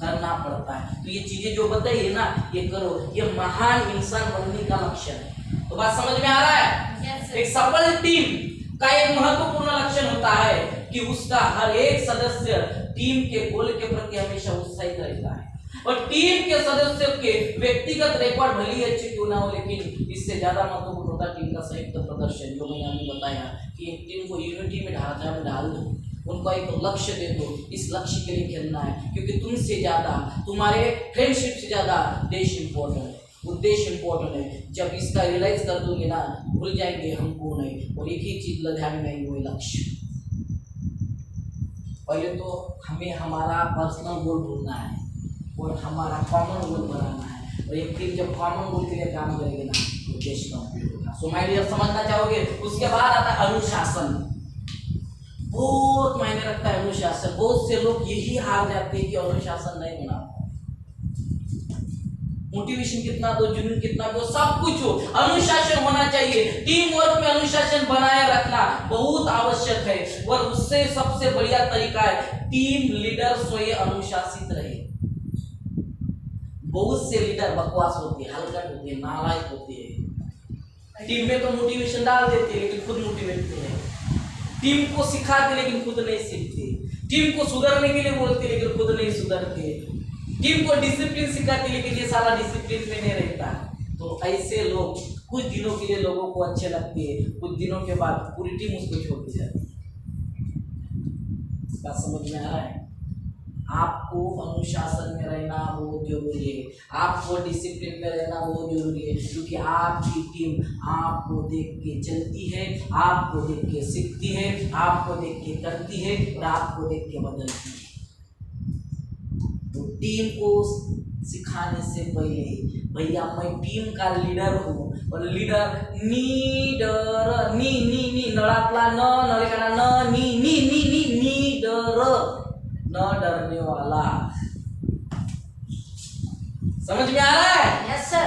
करना पड़ता है। तो ये चीजें जो बताइए ना, ये करो, ये महान इंसान बनने का लक्षण है। तो बात समझ में आ रहा है? एक सफल टीम का एक महत्वपूर्ण लक्षण होता है कि उसका हर एक सदस्य टीम के गोल के प्रति हमेशा उत्साहित रहता है, और टीम के सदस्यों के व्यक्तिगत रिकॉर्ड भले ही अच्छे क्यों ना हो, लेकिन इससे ज्यादा महत्वपूर्ण होता है टीम का संयुक्त प्रदर्शन। जो मैंने अभी बताया कि एक टीम को यूनिटी में डाल दो, उनको एक लक्ष्य दे दो, इस लक्ष्य के लिए खेलना है, क्योंकि तुमसे ज्यादा, तुम्हारे फ्रेंडशिप से ज्यादा देश इंपॉर्टेंट है, उद्देश्य इंपॉर्टेंट है। जब इसका रियलाइज कर दोगे ना, भूल जाएंगे हम कौन है, और एक ही चीज ध्यान में आएगी, वही लक्ष्य। पहले तो हमें हमारा पर्सनल गोल ढूंढना है और हमारा कॉमन गोल बनाना है, और एक टीम जब कॉमन गोल के लिए काम करेगी ना, तो देश कंप्लीट होगा। सो माय डियर, समझना चाहोगे? उसके बाद आता है अनुशासन। बहुत मायने रखता है अनुशासन। बहुत से लोग यही हार जाते हैं कि अनुशासन नहीं बना। मोटिवेशन कितना दो, जुनून कितना दो, सब कुछ हो, अनुशासन होना चाहिए। टीम वर्क में अनुशासन बनाए रखना बहुत आवश्यक है, और उससे सबसे बढ़िया तरीका है टीम लीडर स्वयं अनुशासित रहे। बहुत से लीडर बकवास होते हैं, हलकट होते हैं, नालायक होते हैं। टीम में तो मोटिवेशन डाल देते हैं लेकिन खुद मोटिवेट नहीं है। टीम को सिखाते लेकिन खुद नहीं सीखते। टीम को सुधरने के लिए बोलते लेकिन खुद नहीं सुधरते। टीम को डिसिप्लिन सिखाते लेकिन ये सारा डिसिप्लिन में नहीं रहता। तो ऐसे लोग कुछ दिनों के लिए लोगों को अच्छे लगते हैं, कुछ दिनों के बाद पूरी टीम उसको छोड़ के जाती है। बात समझ में आ रहा है? आपको अनुशासन में रहना बहुत जरूरी है, आपको डिसिप्लिन में रहना बहुत जरूरी है, क्योंकि आपकी टीम आपको देख के चलती है, आपको देख के सीखती है, आपको देख के करती है, और आपको देख के बदलती है। तो टीम को सिखाने से पहले भैया मैं टीम का लीडर हूँ, और लीडर नीडर नी नी नी नड़ातला न नड़ेकाना न नी नी नी नी नीडर, न डरने वाला। समझ में आ रहा है? Yes sir.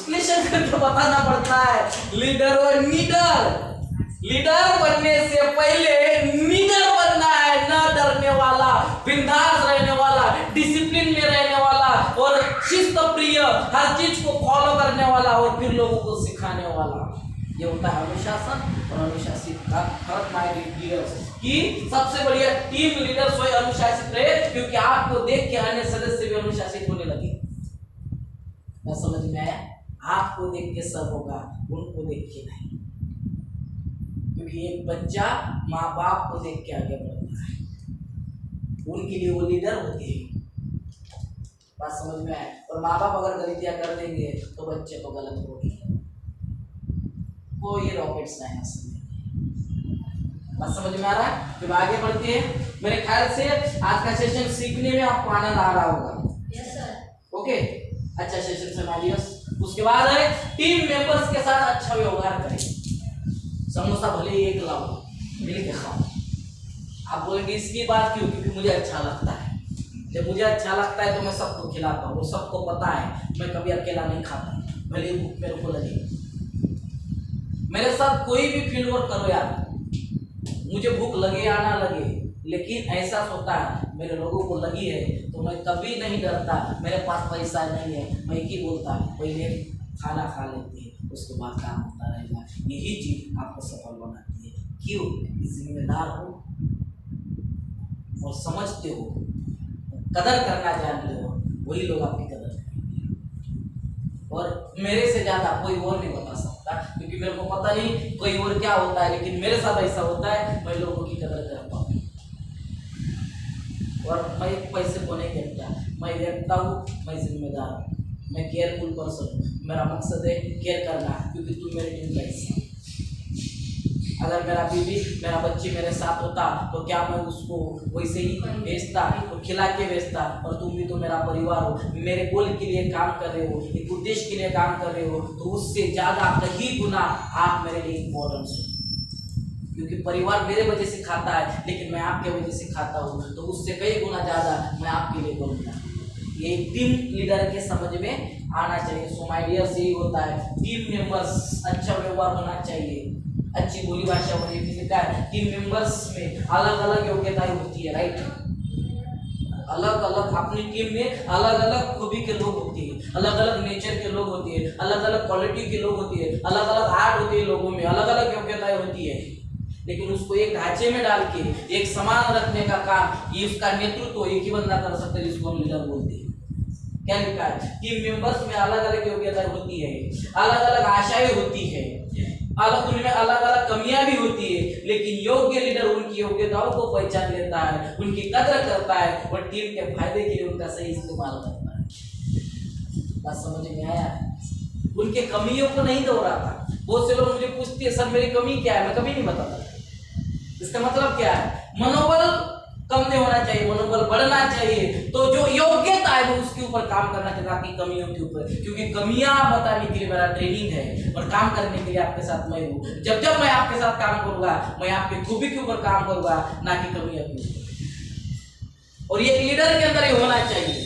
विश्लेषण करके बताना पड़ता है लीडर और नीडर। लीडर बनने से पहले नीडर बनना है, न डरने वाला, बिंदास रहने वाला, डिसिप्लिन में रहने वाला, और शिस्त प्रिय, हर चीज को फॉलो करने वाला, और फिर लोगों को सिखाने वाला। ये होता है अनुशासन और अनुशासित का फर्क। माय लीडर्स कि सबसे बढ़िया टीम लीडर स्वयं अनुशासित रहे, क्योंकि आपको देख के अन्य सदस्य भी अनुशासित होने लगे। मैं समझ में आया? आपको देख के सब होगा, उनको देख के नहीं, क्योंकि एक बच्चा माँ बाप को देख के आगे बढ़ता है, उनके लिए वो लीडर होते हैं। बात समझ में आया? और माँ बाप अगर गलतियां कर देंगे तो बच्चे तो गलत होगी, कोई रॉकेट्स नहीं है। बात समझ में आ रहा है? जब आगे बढ़ते हैं, मेरे ख्याल से आज का सेशन सीखने में आपको आनंद आ रहा होगा। Yes sir. ओके, अच्छा सेशन से उसके बाद है टीम मेंबर्स के साथ अच्छा व्यवहार करें। समोसा भले ही एक लाओ, मिल के खाओ। आप बोलेंगे इसकी बात क्यों? क्योंकि मुझे अच्छा लगता है। जब मुझे अच्छा लगता है तो मैं सबको खिलाता हूँ, सबको पता है मैं कभी अकेला नहीं खाता, भले ही भूख मेरे को लगे। मेरे साथ कोई भी फील्ड वर्क करो यार, मुझे भूख लगे या ना लगे, लेकिन एहसास होता है मेरे लोगों को लगी है, तो मैं कभी नहीं डरता। मेरे पास पैसा नहीं है, मैं एक ही बोलता पहले खाना खा लेते हैं, उसके बाद काम होता रहेगा। यही चीज आपको सफल बनाती है। क्यों? जिम्मेदार हो और समझते हो, कदर करना जानते हो, वही लोग आपकी कदर करेंगे। और मेरे से ज्यादा कोई और नहीं बता सकता, क्योंकि मेरे को पता नहीं कोई और क्या होता है, लेकिन मेरे साथ ऐसा होता है, मैं लोगों की कदर करता हूँ। और मैं पैसे को नहीं देखता, मैं देखता हूँ मैं जिम्मेदार हूँ। मैं केयरफुल पर्सन हूँ, मेरा मकसद है केयर करना, क्योंकि तुम मेरे टीम का हिस्सा हो। अगर मेरा बीवी मेरा बच्ची मेरे साथ होता तो क्या मैं उसको वैसे ही भेजता, तो खिला के भेजता। और तुम भी तो मेरा परिवार हो, मेरे गोल के लिए काम कर रहे हो, एक उद्देश्य के लिए काम कर रहे हो, तो उससे ज़्यादा कहीं गुना आप मेरे लिए इम्पोर्टेंट हो। क्योंकि परिवार मेरे वजह से खाता है, लेकिन मैं आपके वजह से खाता हूँ, तो उससे कई गुना ज़्यादा मैं आपके लिए करूँगा। ये टीम लीडर के समझ में आना चाहिए। सो माय डियर, यही होता है टीम मेंबर्स, अच्छा व्यवहार होना चाहिए, अच्छी बोली भाषा होनी चाहिए। क्या है, टीम मेंबर्स में अलग अलग योग्यताएं होती है, राइट। अलग अलग अपनी टीम में अलग अलग खूबी के लोग होते हैं, अलग अलग नेचर के लोग होते हैं, अलग अलग क्वालिटी के लोग होते हैं, अलग अलग आर्ट होती है, लोगों में अलग अलग योग्यताएं होती है। लेकिन उसको एक ढांचे में डाल के एक समान रखने का काम, ये उसका नेतृत्व एक ही बंदा कर सकता है, जिसको हम लीडर बोलते हैं। क्या लिखा है, टीम मेंबर्स में अलग अलग योग्यताएं होती है, अलग अलग आशाएं होती है, अलग उनमें अलग अलग कमियां भी होती है, लेकिन योग्य लीडर उनकी योग्यताओं को पहचान लेता है, उनकी कदर करता है और टीम के फायदे के लिए उनका सही इस्तेमाल करता है। बात समझ में आया? उनके कमियों को नहीं दोहराता। बहुत से लोग मुझे पूछते हैं, सर मेरी कमी क्या है, मैं कभी नहीं बताता। इसका मतलब क्या है, मनोबल कम नहीं होना चाहिए, मनोबल बढ़ना चाहिए। तो जो योग्यता है वो उसके ऊपर काम करना चाहिए, आपकी कमियों के ऊपर, क्योंकि कमियां बताने के लिए मेरा ट्रेनिंग है और काम करने के लिए आपके साथ मैं हूँ। जब जब मैं आपके साथ काम करूंगा, मैं आपकी खूबी के ऊपर काम करूंगा, ना कि कमियों के ऊपर। और ये लीडर के अंदर ही होना चाहिए,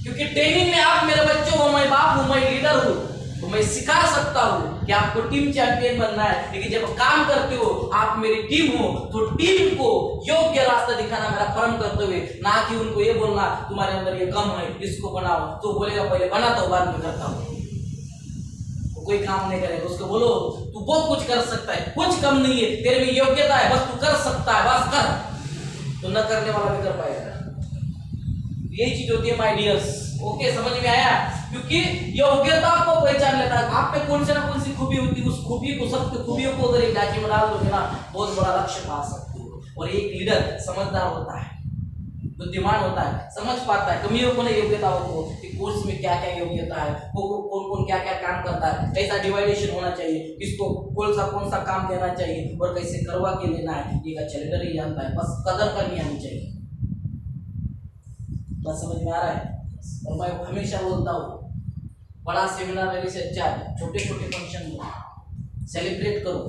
क्योंकि ट्रेनिंग में आप मेरे बच्चों हो, मैं बाप हूँ, मैं लीडर हूँ, तो मैं सिखा सकता हूँ कि आपको टीम चैंपियन बनना है। लेकिन जब काम करते हो, आप मेरी टीम हो, तो टीम को योग्य रास्ता दिखाना मेरा परम कर्तव्य है, ना कि उनको ये बोलना तुम्हारे अंदर ये कम है, इसको बनाओ। तो बोलेगा पहले बनाता हूँ, बाद में करता हूँ, तो कोई काम नहीं करेगा। उसको बोलो तू बहुत कुछ कर सकता है, कुछ कम नहीं है, तेरे में योग्यता है, बस तू कर सकता है, बस कर। तो न करने वाला भी कर पाएगा। यही चीज होती है माय डियर्स। ओके, समझ में आया? क्योंकि योग्यता को पहचान लेता है, आप पे कौन से ना कौन सी खूबी होती है, उस खूबी को, सबकी खूबियों को अगर एक ढांचे में डाल दोगे ना, बहुत बड़ा लक्ष्य पा सकते हो। और एक लीडर समझदार होता है, बुद्धिमान होता है, समझ पाता है कमियों को, नहीं योग्यताओं को, कि कोर्स में क्या क्या योग्यता है, कौन कौन क्या क्या काम करता है, कैसा डिवाइडेशन होना चाहिए, किसको कौन सा काम देना चाहिए और कैसे करवा के लेना है, ये अच्छा लीडर ही जानता है। बस कदर करनी आनी चाहिए। बस समझ में आ रहा है? और मैं हमेशा बोलता हूँ, बड़ा सेमिनार लेने से अच्छा छोटे छोटे फंक्शन सेलिब्रेट करो।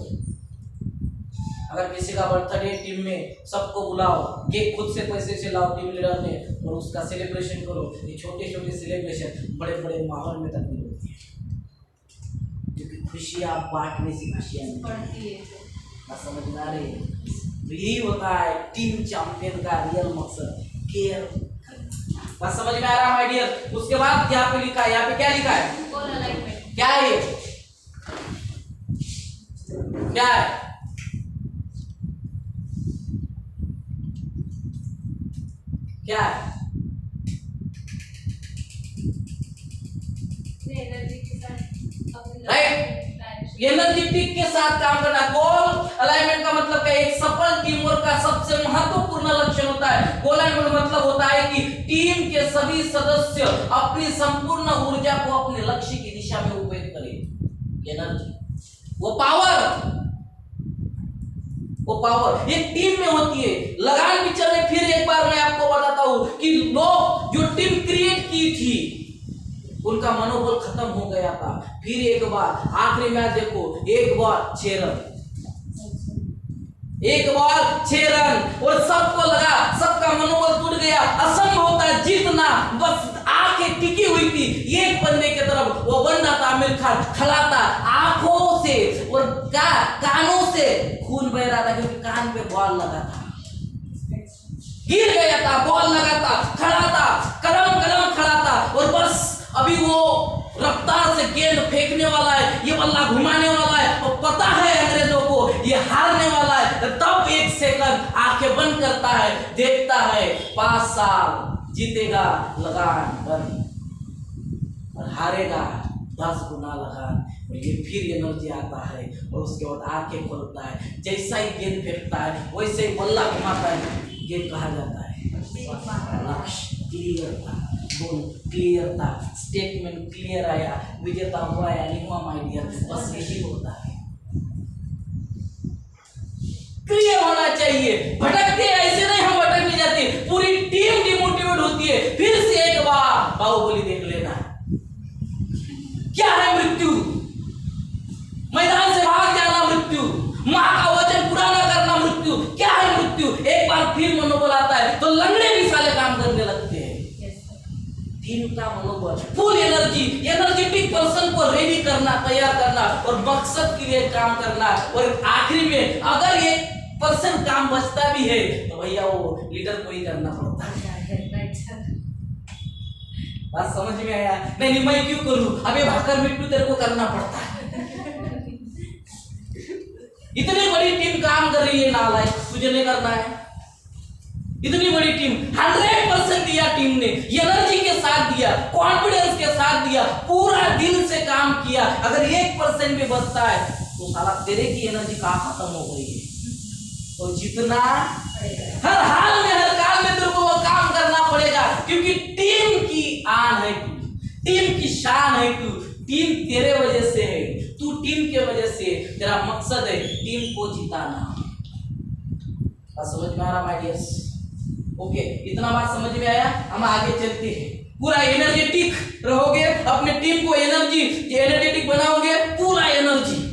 अगर किसी का बर्थडे, टीम में सबको बुलाओ, केक खुद से पैसे से लाओ टीम लीडर ने, और उसका सेलिब्रेशन करो। ये छोटे छोटे सेलिब्रेशन बड़े बड़े माहौल में तब्दील होती है, क्योंकि खुशियाँ बांटने से खुशियाँ बढ़ती है। बस समझ में आ रही है? तो यही होता है टीम चैंपियन का रियल मकसद, केयर। बस समझ में आ रहा है माय डियर? उसके बाद यहाँ पे लिखा है, यहाँ पे क्या लिखा है, गोल अलाइनमेंट। क्या है ये, क्या है, क्या है? राइट, एनर्जेटिक के साथ काम करना। गोल अलाइनमेंट का मतलब क्या है, एक सफल टीम वर्क का सबसे महत्वपूर्ण लक्षण होता है। गोल अलाइनमेंट का मतलब होता है कि टीम के सभी सदस्य अपनी संपूर्ण ऊर्जा को अपने लक्ष्य की दिशा में उपयोग करें। एनर्जी, वो पावर एक टीम में होती है। लगान पिक्चर में फिर एक बार मैं आपको बताता हूं कि लोग जो टीम क्रिएट की थी, उनका मनोबल खत्म हो गया था। फिर एक बार आखिरी मैच देखो, एक बार 6 रन, और सबको लगा, सबका मनोबल टूट गया, असंभव था जीतना, बस आंखें टिकी हुई थी एक बंदे की तरफ। वो बंदा था आमिर खान, खड़ा था, आंखों से और कानों से खून बह रहा था, क्योंकि कान पे बॉल लगा था, गिर गया था, बॉल लगा था, खड़ा था, कदम खड़ा था, और बस अभी वो रफ्तार से गेंद फेंकने वाला है, ये बल्ला घुमाने वाला है, और पता है अंग्रेजों को ये हारने वाला है। तब एक सेकंड आंखें बंद करता है, देखता है 5 साल जीतेगा लगान बंद, और हारेगा 10 गुना लगान। और ये फिर एनर्जी आता है, और उसके बाद आंखें खोलता है, जैसा ही गेंद फेंकता है वैसे ही बल्ला घुमाता है, गेंद कहा जाता है लक्ष्य क्लियर था। दोनों क्लियर था, स्टेटमेंट क्लियर आया, विजेता हुआ या नहीं हुआ माय डियर, बस यही होता है। क्लियर होना चाहिए। भटकते ऐसे नहीं, हम भटकने जाते, पूरी टीम डिमोटिवेट होती है। फिर से एक बार बाहुबली देख लेना। क्या है मृत्यु? मैदान से भाग जाना मृत्यु, मां का वचन पूरा न करना मृत्यु। क्या है मृत्यु? एक बार फिर मनोबल आता है तो लंगड़े भी साले काम करने लगते हैं। टीम का मनोबल, फुल एनर्जी, एनर्जेटिक पर्सन को रेडी करना, तैयार करना और मकसद के लिए काम करना। और आखिरी में अगर ये पर्सन काम बचता भी है तो भैया वो लीडर को ही करना पड़ता है। बात समझ में आया? नहीं मैं क्यों करूं, अबे भाकर मिट्टू तेरे को करना पड़ता है। इतनी बड़ी टीम काम कर रही है नालायक, तुझे नहीं करना है? इतनी बड़ी टीम 100% दिया, टीम ने एनर्जी के साथ दिया, कॉन्फिडेंस के साथ दिया, पूरा दिल से काम किया। अगर 1% भी बचता है तो साला तेरे की एनर्जी कहाँ खत्म हो गई है। तो जितना हर हाल में, हर काल में तेरे को वो काम करना पड़ेगा, क्योंकि टीम की आन है तू, टीम की शान है तू, टीम तेरे वजह से है, तू टीम के वजह से, तेरा मकसद है टीम को जिताना। समझ में आ रहा माय डियर्स? ओके, इतना बात समझ में आया? हम आगे चलते हैं। पूरा एनर्जेटिक रहोगे, अपने टीम को एनर्जेटिक बनाओगे, पूरा एनर्जी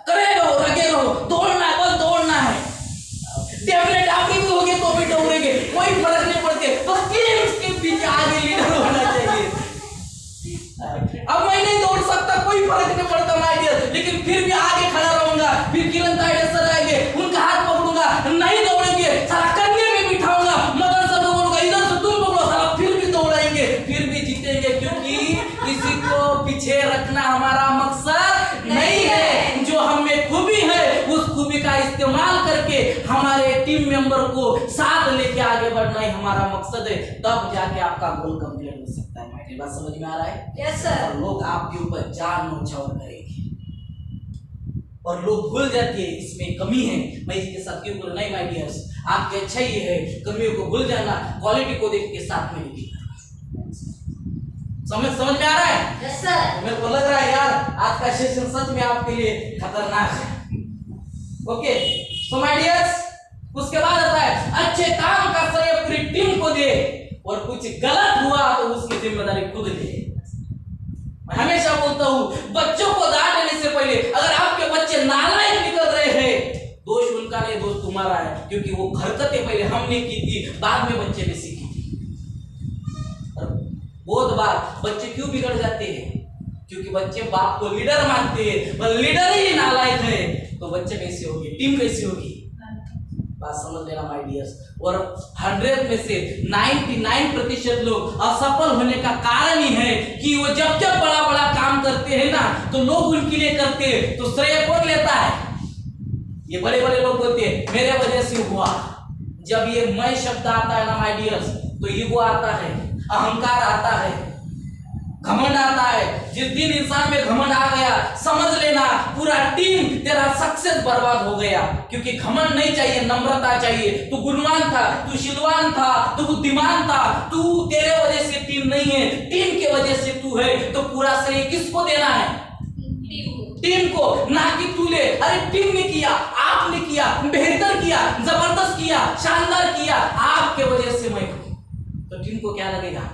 करे रहो, लगे रहो, दौड़ना है, बस दौड़ना है। डेफिनेट आप भी होगे तो भी दौड़ेंगे, कोई फर्क नहीं पड़ते, बस टीम के पीछे आगे लीडर होना चाहिए। अब मैं नहीं दौड़ सकता, कोई फर्क नहीं पड़ता माय डियर, लेकिन फिर भी आगे खड़ा रहूंगा। फिर किरण ताइडे सर आएंगे, उनका हाथ पकड़ूंगा, नहीं दौड़ेंगे, सारा कन्या में बिठाऊंगा, मदन सर को बोलूंगा इधर से तुम पकड़ो, सारा फिर भी दौड़ाएंगे, फिर भी जीतेंगे, क्योंकि किसी को पीछे रखना हमारा मकसद नहीं है। जो हम में खूबी है उस खूबी का इस्तेमाल करके हमारे टीम मेंबर को साथ लेके आगे बढ़ना ही हमारा मकसद है, तब जाके आपका गोल कंप्लीट हो सकता है। मेरी बात समझ में आ रहा है? Yes sir. और लोग आपके ऊपर जान न्यौछावर करेंगे और लोग भूल जाते हैं इसमें कमी है। मैं इसके साथ क्यों बोल, नहीं माय डियर्स, आपकी अच्छाई है, कमियों को भूल जाना, क्वालिटी को देख के साथ में नहीं। समझ में आ रहा है? Yes sir. मेरे को लग रहा है यार आज का सेशन सच में आपके लिए खतरनाक है। ओके, सो माय डियर्स, उसके बाद आता है अच्छे काम का श्रेय पूरी टीम को दे और कुछ गलत हुआ तो उसकी जिम्मेदारी खुद ले। मैं हमेशा बोलता हूँ, बच्चों को डांटने से पहले अगर आपके बच्चे नालायक निकल रहे हैं, दोष उनका नहीं, दोष तुम्हारा है, क्योंकि वो हरकतें पहले हमने की थी, बाद में बच्चे ने सीखी थी। बहुत बार बच्चे क्यों बिगड़ जाते हैं? क्योंकि बच्चे बाप को लीडर मानते हैं, पर लीडर ही नालायक है, तो बच्चे कैसे होंगे, टीम कैसे होगी? बात समझ लेना माय डियर्स। और 100 में से 99% लोग असफल होने का कारण ही है कि वो जब बड़ा बड़ा काम करते हैं ना, तो लोग उनके लिए करते हैं, तो श्रेय कौन लेता है? ये बड़े बड़े लोग बोलते हैं मेरे वजह से हुआ। जब ये मैं शब्द आता है ना माय डियर्स, तो ईगो आता है, अहंकार आता है, घमंड आता है। जिस दिन इंसान में घमंड आ गया, समझ लेना पूरा टीम तेरा सक्सेस बर्बाद हो गया। क्योंकि घमंड नहीं चाहिए, नम्रता चाहिए। तू गुणवान था, तू शीलवान था, तू बुद्धिमान था, तू तेरे वजह से टीम नहीं है, टीम के वजह से तू है, तो पूरा श्रेय किसको देना है? टीम को, ना कि तू ले। अरे टीम ने किया, आपने किया, बेहतर किया, जबरदस्त किया, शानदार किया, आपके वजह से मैं, तो टीम को क्या लगेगा?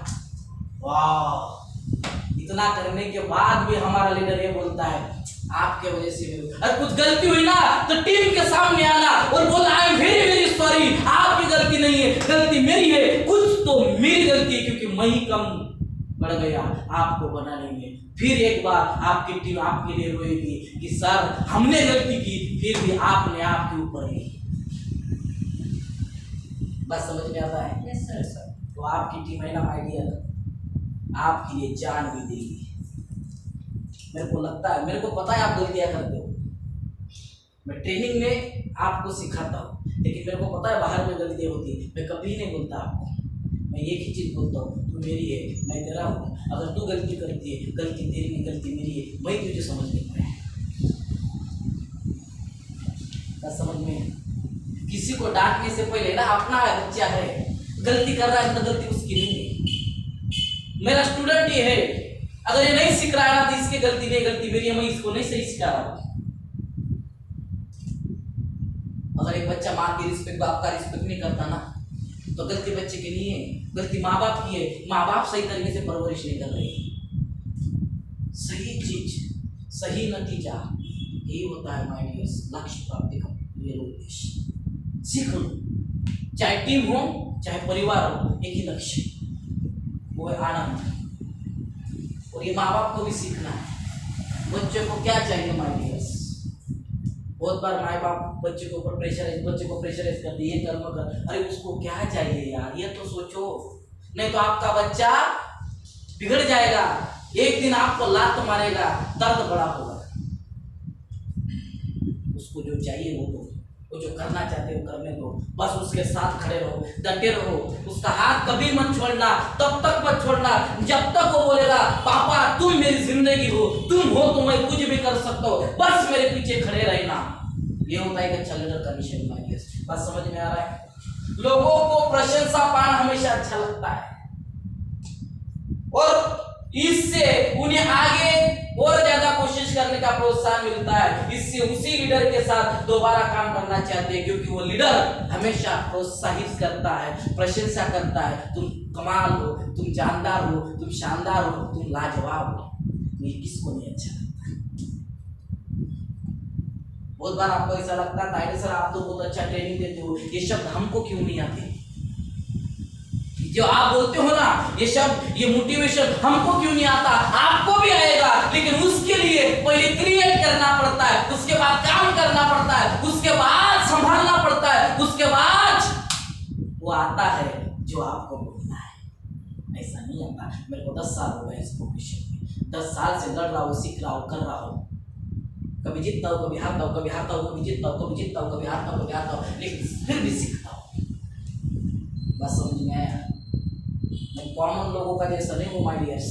वाह, इतना करने के बाद भी हमारा लीडर ये बोलता है आपके वजह से भी। अगर कुछ गलती हुई ना तो टीम के सामने आना और बोलना I am very very sorry, आपकी गलती नहीं है, गलती मेरी है, कुछ तो मेरी गलती है, क्योंकि मैं ही कम बढ़ गया आपको बनाने में। फिर एक बार आपकी टीम आपके लिए रोएगी कि सर हमने गलती की, फिर भी आपने आपके ऊपर ही। बस समझ में आता है? Yes sir. तो आपकी टीम है ना माय डियर, आपके लिए जान भी देगी। मेरे को लगता है, मेरे को पता है आप गलतियां करते हो, मैं ट्रेनिंग में आपको सिखाता हूँ, लेकिन मेरे को पता है बाहर में गलतियां होती है। मैं कभी नहीं बोलता आपको, मैं एक ही चीज बोलता हूँ, तू मेरी है, मैं तेरा हूँ। अगर तू गलती करती है, गलती तेरी नहीं, गलती मेरी है, मैं तुझे समझ नहीं पाया। समझ में? किसी को डांटने से पहले ना अपना बच्चा है, गलती कर रहा है तो गलती उसकी नहीं है, मेरा स्टूडेंट ये है, अगर ये नहीं सीख रहा है ना तो इसकी गलती नहीं, गलती मेरी है, मैं इसको नहीं सही सिखा रहा हूं। अगर एक बच्चा माँ की रिस्पेक्ट, बाप का रिस्पेक्ट नहीं करता ना, तो गलती बच्चे की नहीं है, गलती माँ बाप की है। माँ बाप सही तरीके से परवरिश नहीं कर रहे। सही चीज, सही नतीजा, यही होता है माय डियर्स लक्ष्य प्राप्ति का ये उद्देश्य। सीख लो, चाहे टीम हो चाहे परिवार हो, एक ही लक्ष्य, वो है आनंद। और ये माँ बाप को भी सीखना है, बच्चे को क्या चाहिए माय डियर्स। बहुत बार माँ बाप बच्चे के ऊपर प्रेशराइज करते, ये कर्म कर, अरे उसको क्या चाहिए यार, ये तो सोचो, नहीं तो आपका बच्चा बिगड़ जाएगा, एक दिन आपको लात मारेगा, दर्द बड़ा होगा। उसको जो चाहिए वो जो करना चाहते हो करने दो, बस उसके साथ खड़े रहो, डटे रहो, उसका हाथ कभी मत छोड़ना, तब तक मत छोड़ना जब तक वो बोलेगा पापा तुम मेरी जिंदगी हो, तुम हो तो मैं कुछ भी कर सकता हूँ, बस मेरे पीछे खड़े रहना। ये होता है एक अच्छा लीडर का मिशन। बात समझ में आ रहा है? लोगों को प्रशंसा पाना हमेशा अच्छा लगता है और इससे उन्हें आगे और ज्यादा कोशिश करने का प्रोत्साहन मिलता है। इससे उसी लीडर के साथ दोबारा काम करना चाहते हैं, क्योंकि वो लीडर हमेशा प्रोत्साहित करता है, प्रशंसा करता है, तुम कमाल हो, तुम जानदार हो, तुम शानदार हो, तुम लाजवाब हो। ये किसको नहीं अच्छा लगता? बहुत बार आपको ऐसा लगता है सर आप तो बहुत अच्छा ट्रेनिंग देते हो, ये शब्द हमको क्यों नहीं आते? जो आप बोलते हो ना ये शब्द, ये मोटिवेशन हमको क्यों नहीं आता? आपको भी आएगा, लेकिन उसके लिए पहले क्रिएट करना पड़ता है, उसके बाद काम करना पड़ता है, उसके बाद संभालना पड़ता है, उसके बाद वो आता है जो आपको बोलना है। ऐसा नहीं आता। मेरे को 10 साल हो गए इस प्रोफेशन में, 10 साल से लड़ रहा हूँ, सीख रहा हूँ, कर रहा हूँ, कभी जीतता हूँ, कभी हारता हूँ, कभी हारता हूँ, कभी जीतता हूँ, कभी जीतता हूँ, कभी हारता हूँ, कभी हारता हूँ, लेकिन फिर भी सीखता हूँ। बस समझ में आया? मैं कॉमन लोगों का जैसा नहीं हूँ माय डियर्स।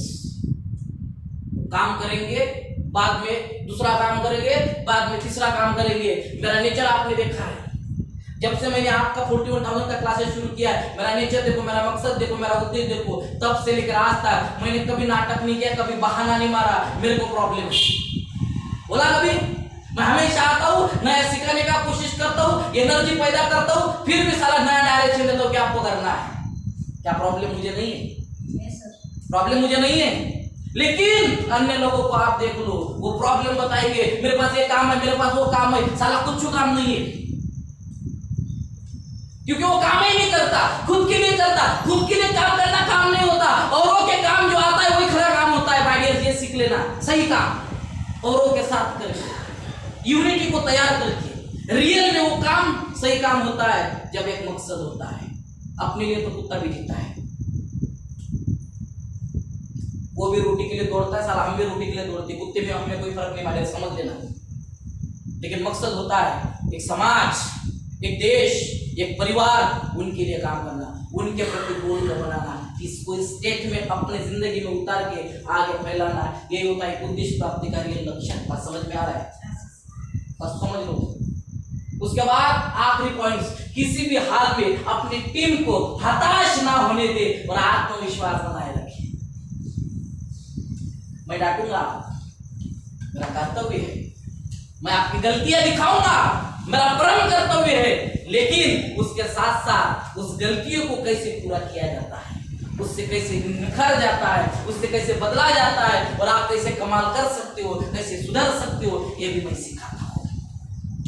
काम करेंगे, बाद में दूसरा काम करेंगे, बाद में तीसरा काम करेंगे। मेरा नेचर आपने देखा है, जब से मैंने आपका 41,000 का क्लासेस शुरू किया है, मेरा नेचर देखो, मेरा मकसद देखो, मेरा उद्देश्य देखो, तब से लेकर आज तक मैंने कभी नाटक नहीं किया, कभी बहाना नहीं मारा। मेरे को प्रॉब्लम बोला कभी, मैं हमेशा आता हूँ, नया सिखाने का कोशिश करता हूँ, एनर्जी पैदा करता हूँ, फिर भी साला नया डायरेक्शन देता हूँ कि आपको करना है। क्या प्रॉब्लम मुझे नहीं है? प्रॉब्लम मुझे नहीं है, लेकिन अन्य लोगों को आप देख लो, वो प्रॉब्लम बताएंगे, मेरे पास ये काम है, मेरे पास वो काम है, साला कुछ काम नहीं है, क्योंकि वो काम ही नहीं करता, खुद के लिए करता। खुद के लिए काम करना काम नहीं होता, औरों के काम जो आता है वही खरा काम होता है। भाई ये सीख लेना, सही काम औरों के साथ करके, यूनिटी को तैयार करके, रियल में वो काम सही काम होता है जब एक मकसद होता है। अपने लिए तो कुत्ता भी जीता है, वो भी रोटी के लिए दौड़ता है, साला हम भी रोटी के लिए दौड़ते, कुत्ते में हमें कोई फर्क नहीं पड़ेगा, समझ लेना। लेकिन मकसद होता है एक समाज, एक देश, एक परिवार, उनके लिए काम करना, उनके प्रति गोल बनाना, इसको स्टेट में अपने जिंदगी में उतार के आगे फैलाना। यही होता है उद्देश्य प्राप्ति का रियल लक्ष्य। बात समझ में आ रहा है? बस समझ लो। उसके बाद आखिरी पॉइंट्स, किसी भी हाल में अपनी टीम को हताश ना होने दे और आत्मविश्वास बनाए रखे। मैं डांटूंगा, मेरा कर्तव्य है, मैं आपकी गलतियां दिखाऊंगा, मेरा परम कर्तव्य है, लेकिन उसके साथ साथ उस गलतियों को कैसे पूरा किया जाता है, उससे कैसे निखर जाता है, उससे कैसे बदला जाता है, और आप कैसे कमाल कर सकते हो, कैसे सुधर सकते हो, ये भी मैं सिखाता हूँ।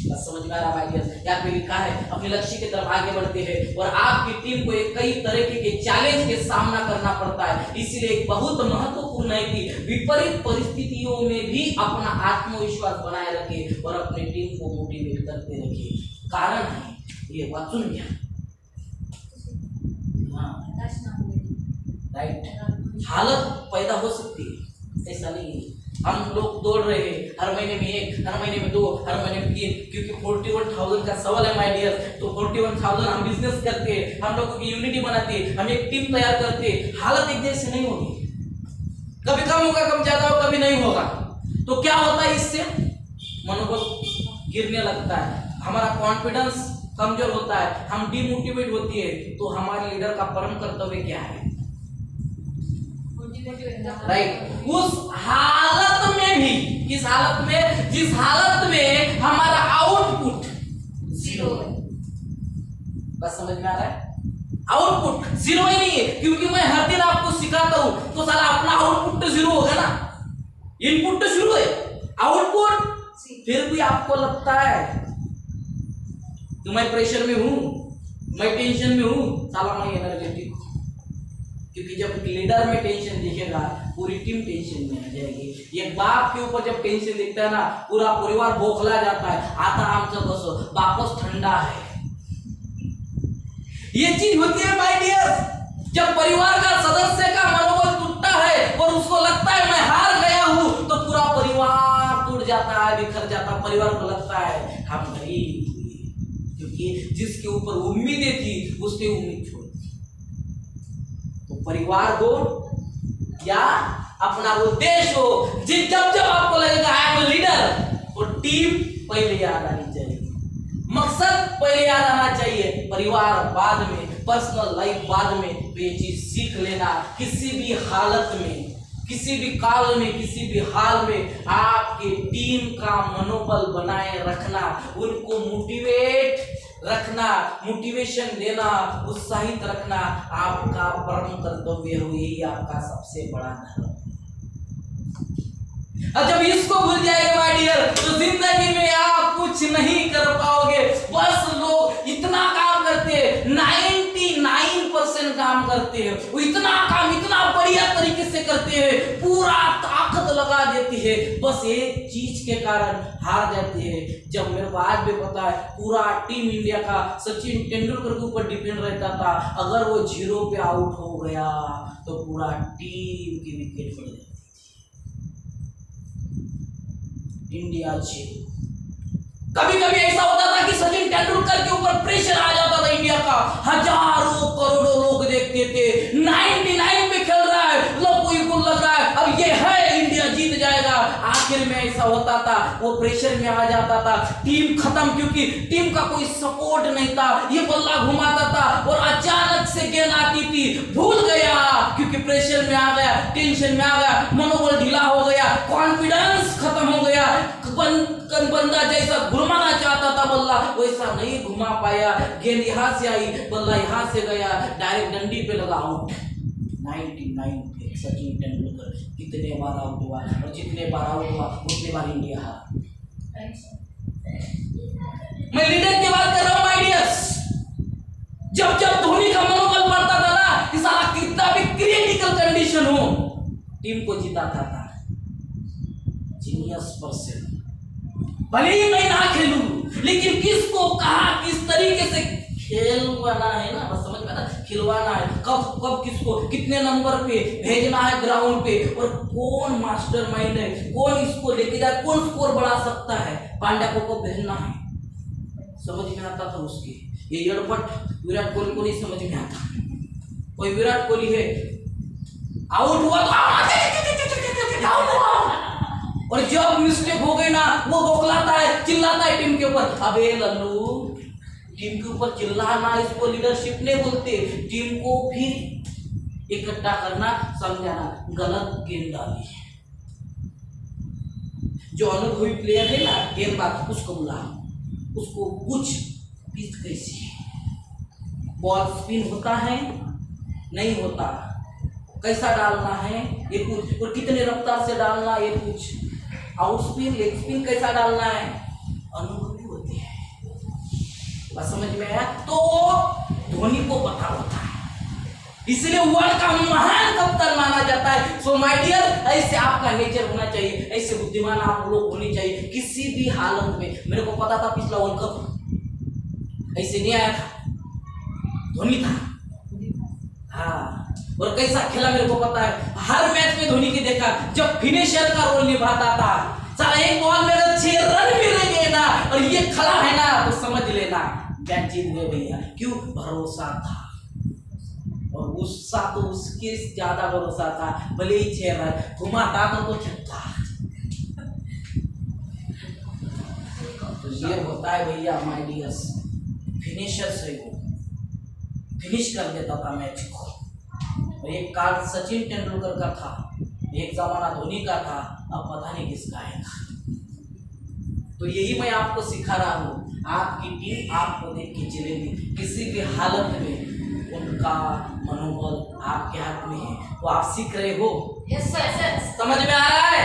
बस समझ में आ रहा है? यहाँ पे लिखा है अपने लक्ष्य की तरफ आगे बढ़ते हैं और आपकी टीम को एक कई तरह के चैलेंज के सामना करना पड़ता है। इसलिए एक बहुत महत्वपूर्ण है कि विपरीत परिस्थितियों में भी अपना आत्मविश्वास बनाए रखे और अपनी टीम को मोटिवेट करते रखे। कारण है ये वाचुन घ्या, राइट? हालत पैदा हो सकती है, ऐसा नहीं है। हम लोग दौड़ रहे हैं, हर महीने में 1, हर महीने में 2, हर महीने में 3, क्योंकि 41,000 का सवाल है माय डियर। तो 41,000 हम बिजनेस करते हैं, हम लोगों की यूनिटी बनाते हैं, हम एक टीम तैयार करते हैं। हालत एक जैसे नहीं होगी, कभी कम होगा, कभी ज्यादा होगा, कभी नहीं होगा। तो क्या होता है, इससे मनोबल गिरने लगता है, हमारा कॉन्फिडेंस कमजोर होता है, हम डिमोटिवेट होती है। तो हमारे लीडर का परम कर्तव्य क्या है? Demotivate right. उस हालत में भी, किस हालत में, जिस हालत में हमारा आउटपुट जीरो। बस समझ में आ रहा है? आउटपुट जीरो ही नहीं है, क्योंकि मैं हर दिन आपको सिखाता हूं तो साला अपना आउटपुट तो जीरो होगा ना। इनपुट तो शुरू है, आउटपुट फिर भी आपको लगता है कि मैं प्रेशर में हूं, मैं टेंशन में हूं, साला मैं एनर्जेटिक हूं। क्योंकि जब लीडर में टेंशन दिखेगा पूरी टीम टेंशन में आ जाएगी। एक बाप के ऊपर जब टेंशन दिखता है ना, पूरा परिवार बौखला जाता है, आता आमचं बसो वापस ठंडा है। ये चीज होती है माय डियर, जब परिवार का सदस्य का मनोबल टूटता है और उसको लगता है मैं हार गया हूं, तो पूरा परिवार टूट जाता है, बिखर जाता है। परिवार को लगता है हम गरीब हुए, क्योंकि जिसके ऊपर उम्मीदें थी उसने उम्मीद छोड़ दी। तो परिवार हो या अपना वो देश हो, जब जब आपको लगेगा आई एम अ लीडर, तो टीम पहले याद आनी चाहिए, मकसद पहले याद आना चाहिए, परिवार बाद में, पर्सनल लाइफ बाद में। तो ये चीज सीख लेना, किसी भी हालत में, किसी भी काल में, किसी भी हाल में आपके टीम का मनोबल बनाए रखना, उनको मोटिवेट रखना, मोटिवेशन देना, उत्साहित रखना आपका परम कर्तव्य हो। यही आपका सबसे बड़ा धर्म। और जब इसको भूल जाएगा माय डियर, तो जिंदगी में आप कुछ नहीं कर पाओगे। बस लोग इतना काम करते हैं, 99% काम करते हैं, वो इतना काम इतना बढ़िया तरीके से करते हैं, पूरा ताकत लगा देती है, बस एक चीज के कारण हार जाते हैं। जब मेरे को आज भी पता है, पूरा टीम इंडिया का सचिन तेंदुलकर के ऊपर डिपेंड रहता था, अगर वो 0 पे आउट हो गया तो पूरा टीम की विकेट पड़ जाती। इंडिया 0। कभी कभी ऐसा होता था कि सचिन तेंदुलकर के ऊपर प्रेशर आ जाता था इंडिया का, हजारों करोड़ों लोग देखते थे, 99 पे खेल रहा है, लोग कोई को लग रहा है अब ये है इंडिया जीत जाएगा। आखिर में ऐसा होता था, वो प्रेशर में आ जाता था, टीम खत्म, क्योंकि टीम का कोई सपोर्ट नहीं था, ये बल्ला घुमाता था और अचानक से गेंद आती थी, भूल गया, क्योंकि प्रेशर में आ गया, टेंशन में आ गया, मनोबल ढीला हो गया, कॉन्फिडेंस खत्म हो गया। बंदा जैसा घुमाना चाहता था बल्ला, वैसा नहीं घुमा पाया, गेंद यहाँ से आई, बल्ला यहाँ से गया, डायरेक्ट डंडी पे लगा, आउट। 99 पे सचिन तेंदुलकर कितने बार आउट हुआ, और जितने बार आउट हुआ उतने बार इंडिया हारा। मैं लीडर की बात कर रहा हूँ माय डियर्स। जब जब धोनी का मनोबल बढ़ता था ना, कि साला कितना भी क्रिटिकल कंडीशन हो, टीम को जिताता था। जीनियस पर्सन, भले ही मैं ना खेलूं, लेकिन किसको कहा, किस तरीके से खेलवाना है ना, बस समझ में आता, खिलवाना है, कब कब किसको कितने नंबर पे भेजना है ग्राउंड पे, और कौन मास्टरमाइंड है, कौन इसको लेके जाए, कौन स्कोर बढ़ा सकता है, पांड्या को भेजना है, समझ में आता था उसके। ये एडपट विराट कोहली को नहीं समझ में आता। कोई विराट कोहली है, आउट हुआ तो आउट हुआ, और जब मिस्टेक हो गई ना, वो बौखलाता है, चिल्लाता है टीम के ऊपर। अबे लल्लू, टीम के ऊपर चिल्लाना इसको लीडरशिप नहीं बोलते, टीम को फिर इकट्ठा करना, समझाना, गलत गेंद डाली। जो अनुभवी प्लेयर है ना गेंदबाज, उसको बुला, उसको कुछ पिच कैसी है, बॉल स्पिन होता है नहीं होता, कैसा डालना है ये कुछ, और कितने रफ्तार से डालना ये कुछ, आउट स्पिन लेग स्पिन कैसा डालना है, अनुभवी होती है। बस समझ में आया? तो धोनी को पता होता है, इसलिए वर्ल्ड का महान कप्तान माना जाता है। सो माय डियर, ऐसे आपका नेचर होना चाहिए, ऐसे बुद्धिमान आप लोग होने चाहिए किसी भी हालत में। मेरे को पता था पिछला वर्ल्ड कप ऐसे नहीं आया था, धोनी था, हाँ, और कैसा खेला मेरे को पता है। हर मैच में धोनी की देखा, जब फिनिशर का रोल निभाता था, साला एक बॉल में अगर 6 रन मिल गए ना, और ये खड़ा है ना, तो समझ लेना मैच जीत गए भैया। क्यों? भरोसा था, और गुस्सा तो उसके ज्यादा भरोसा था, भले ही 6 रन घुमाता तो छक्का। तो ये होता है भैया माय डियर्स, फिनिशर से वो फिनिश कर देता था मैच को। और एक कार्ड सचिन तेंदुलकर का था, एक जमाना धोनी का था, अब पता नहीं किसका आएगा। तो यही मैं आपको सिखा रहा हूँ, आपकी टीम आपको देख के चलेगी किसी भी हालत में, उनका मनोबल आपके हाथ में है। तो आप सीख रहे हो, यस सर, समझ में आ रहा है?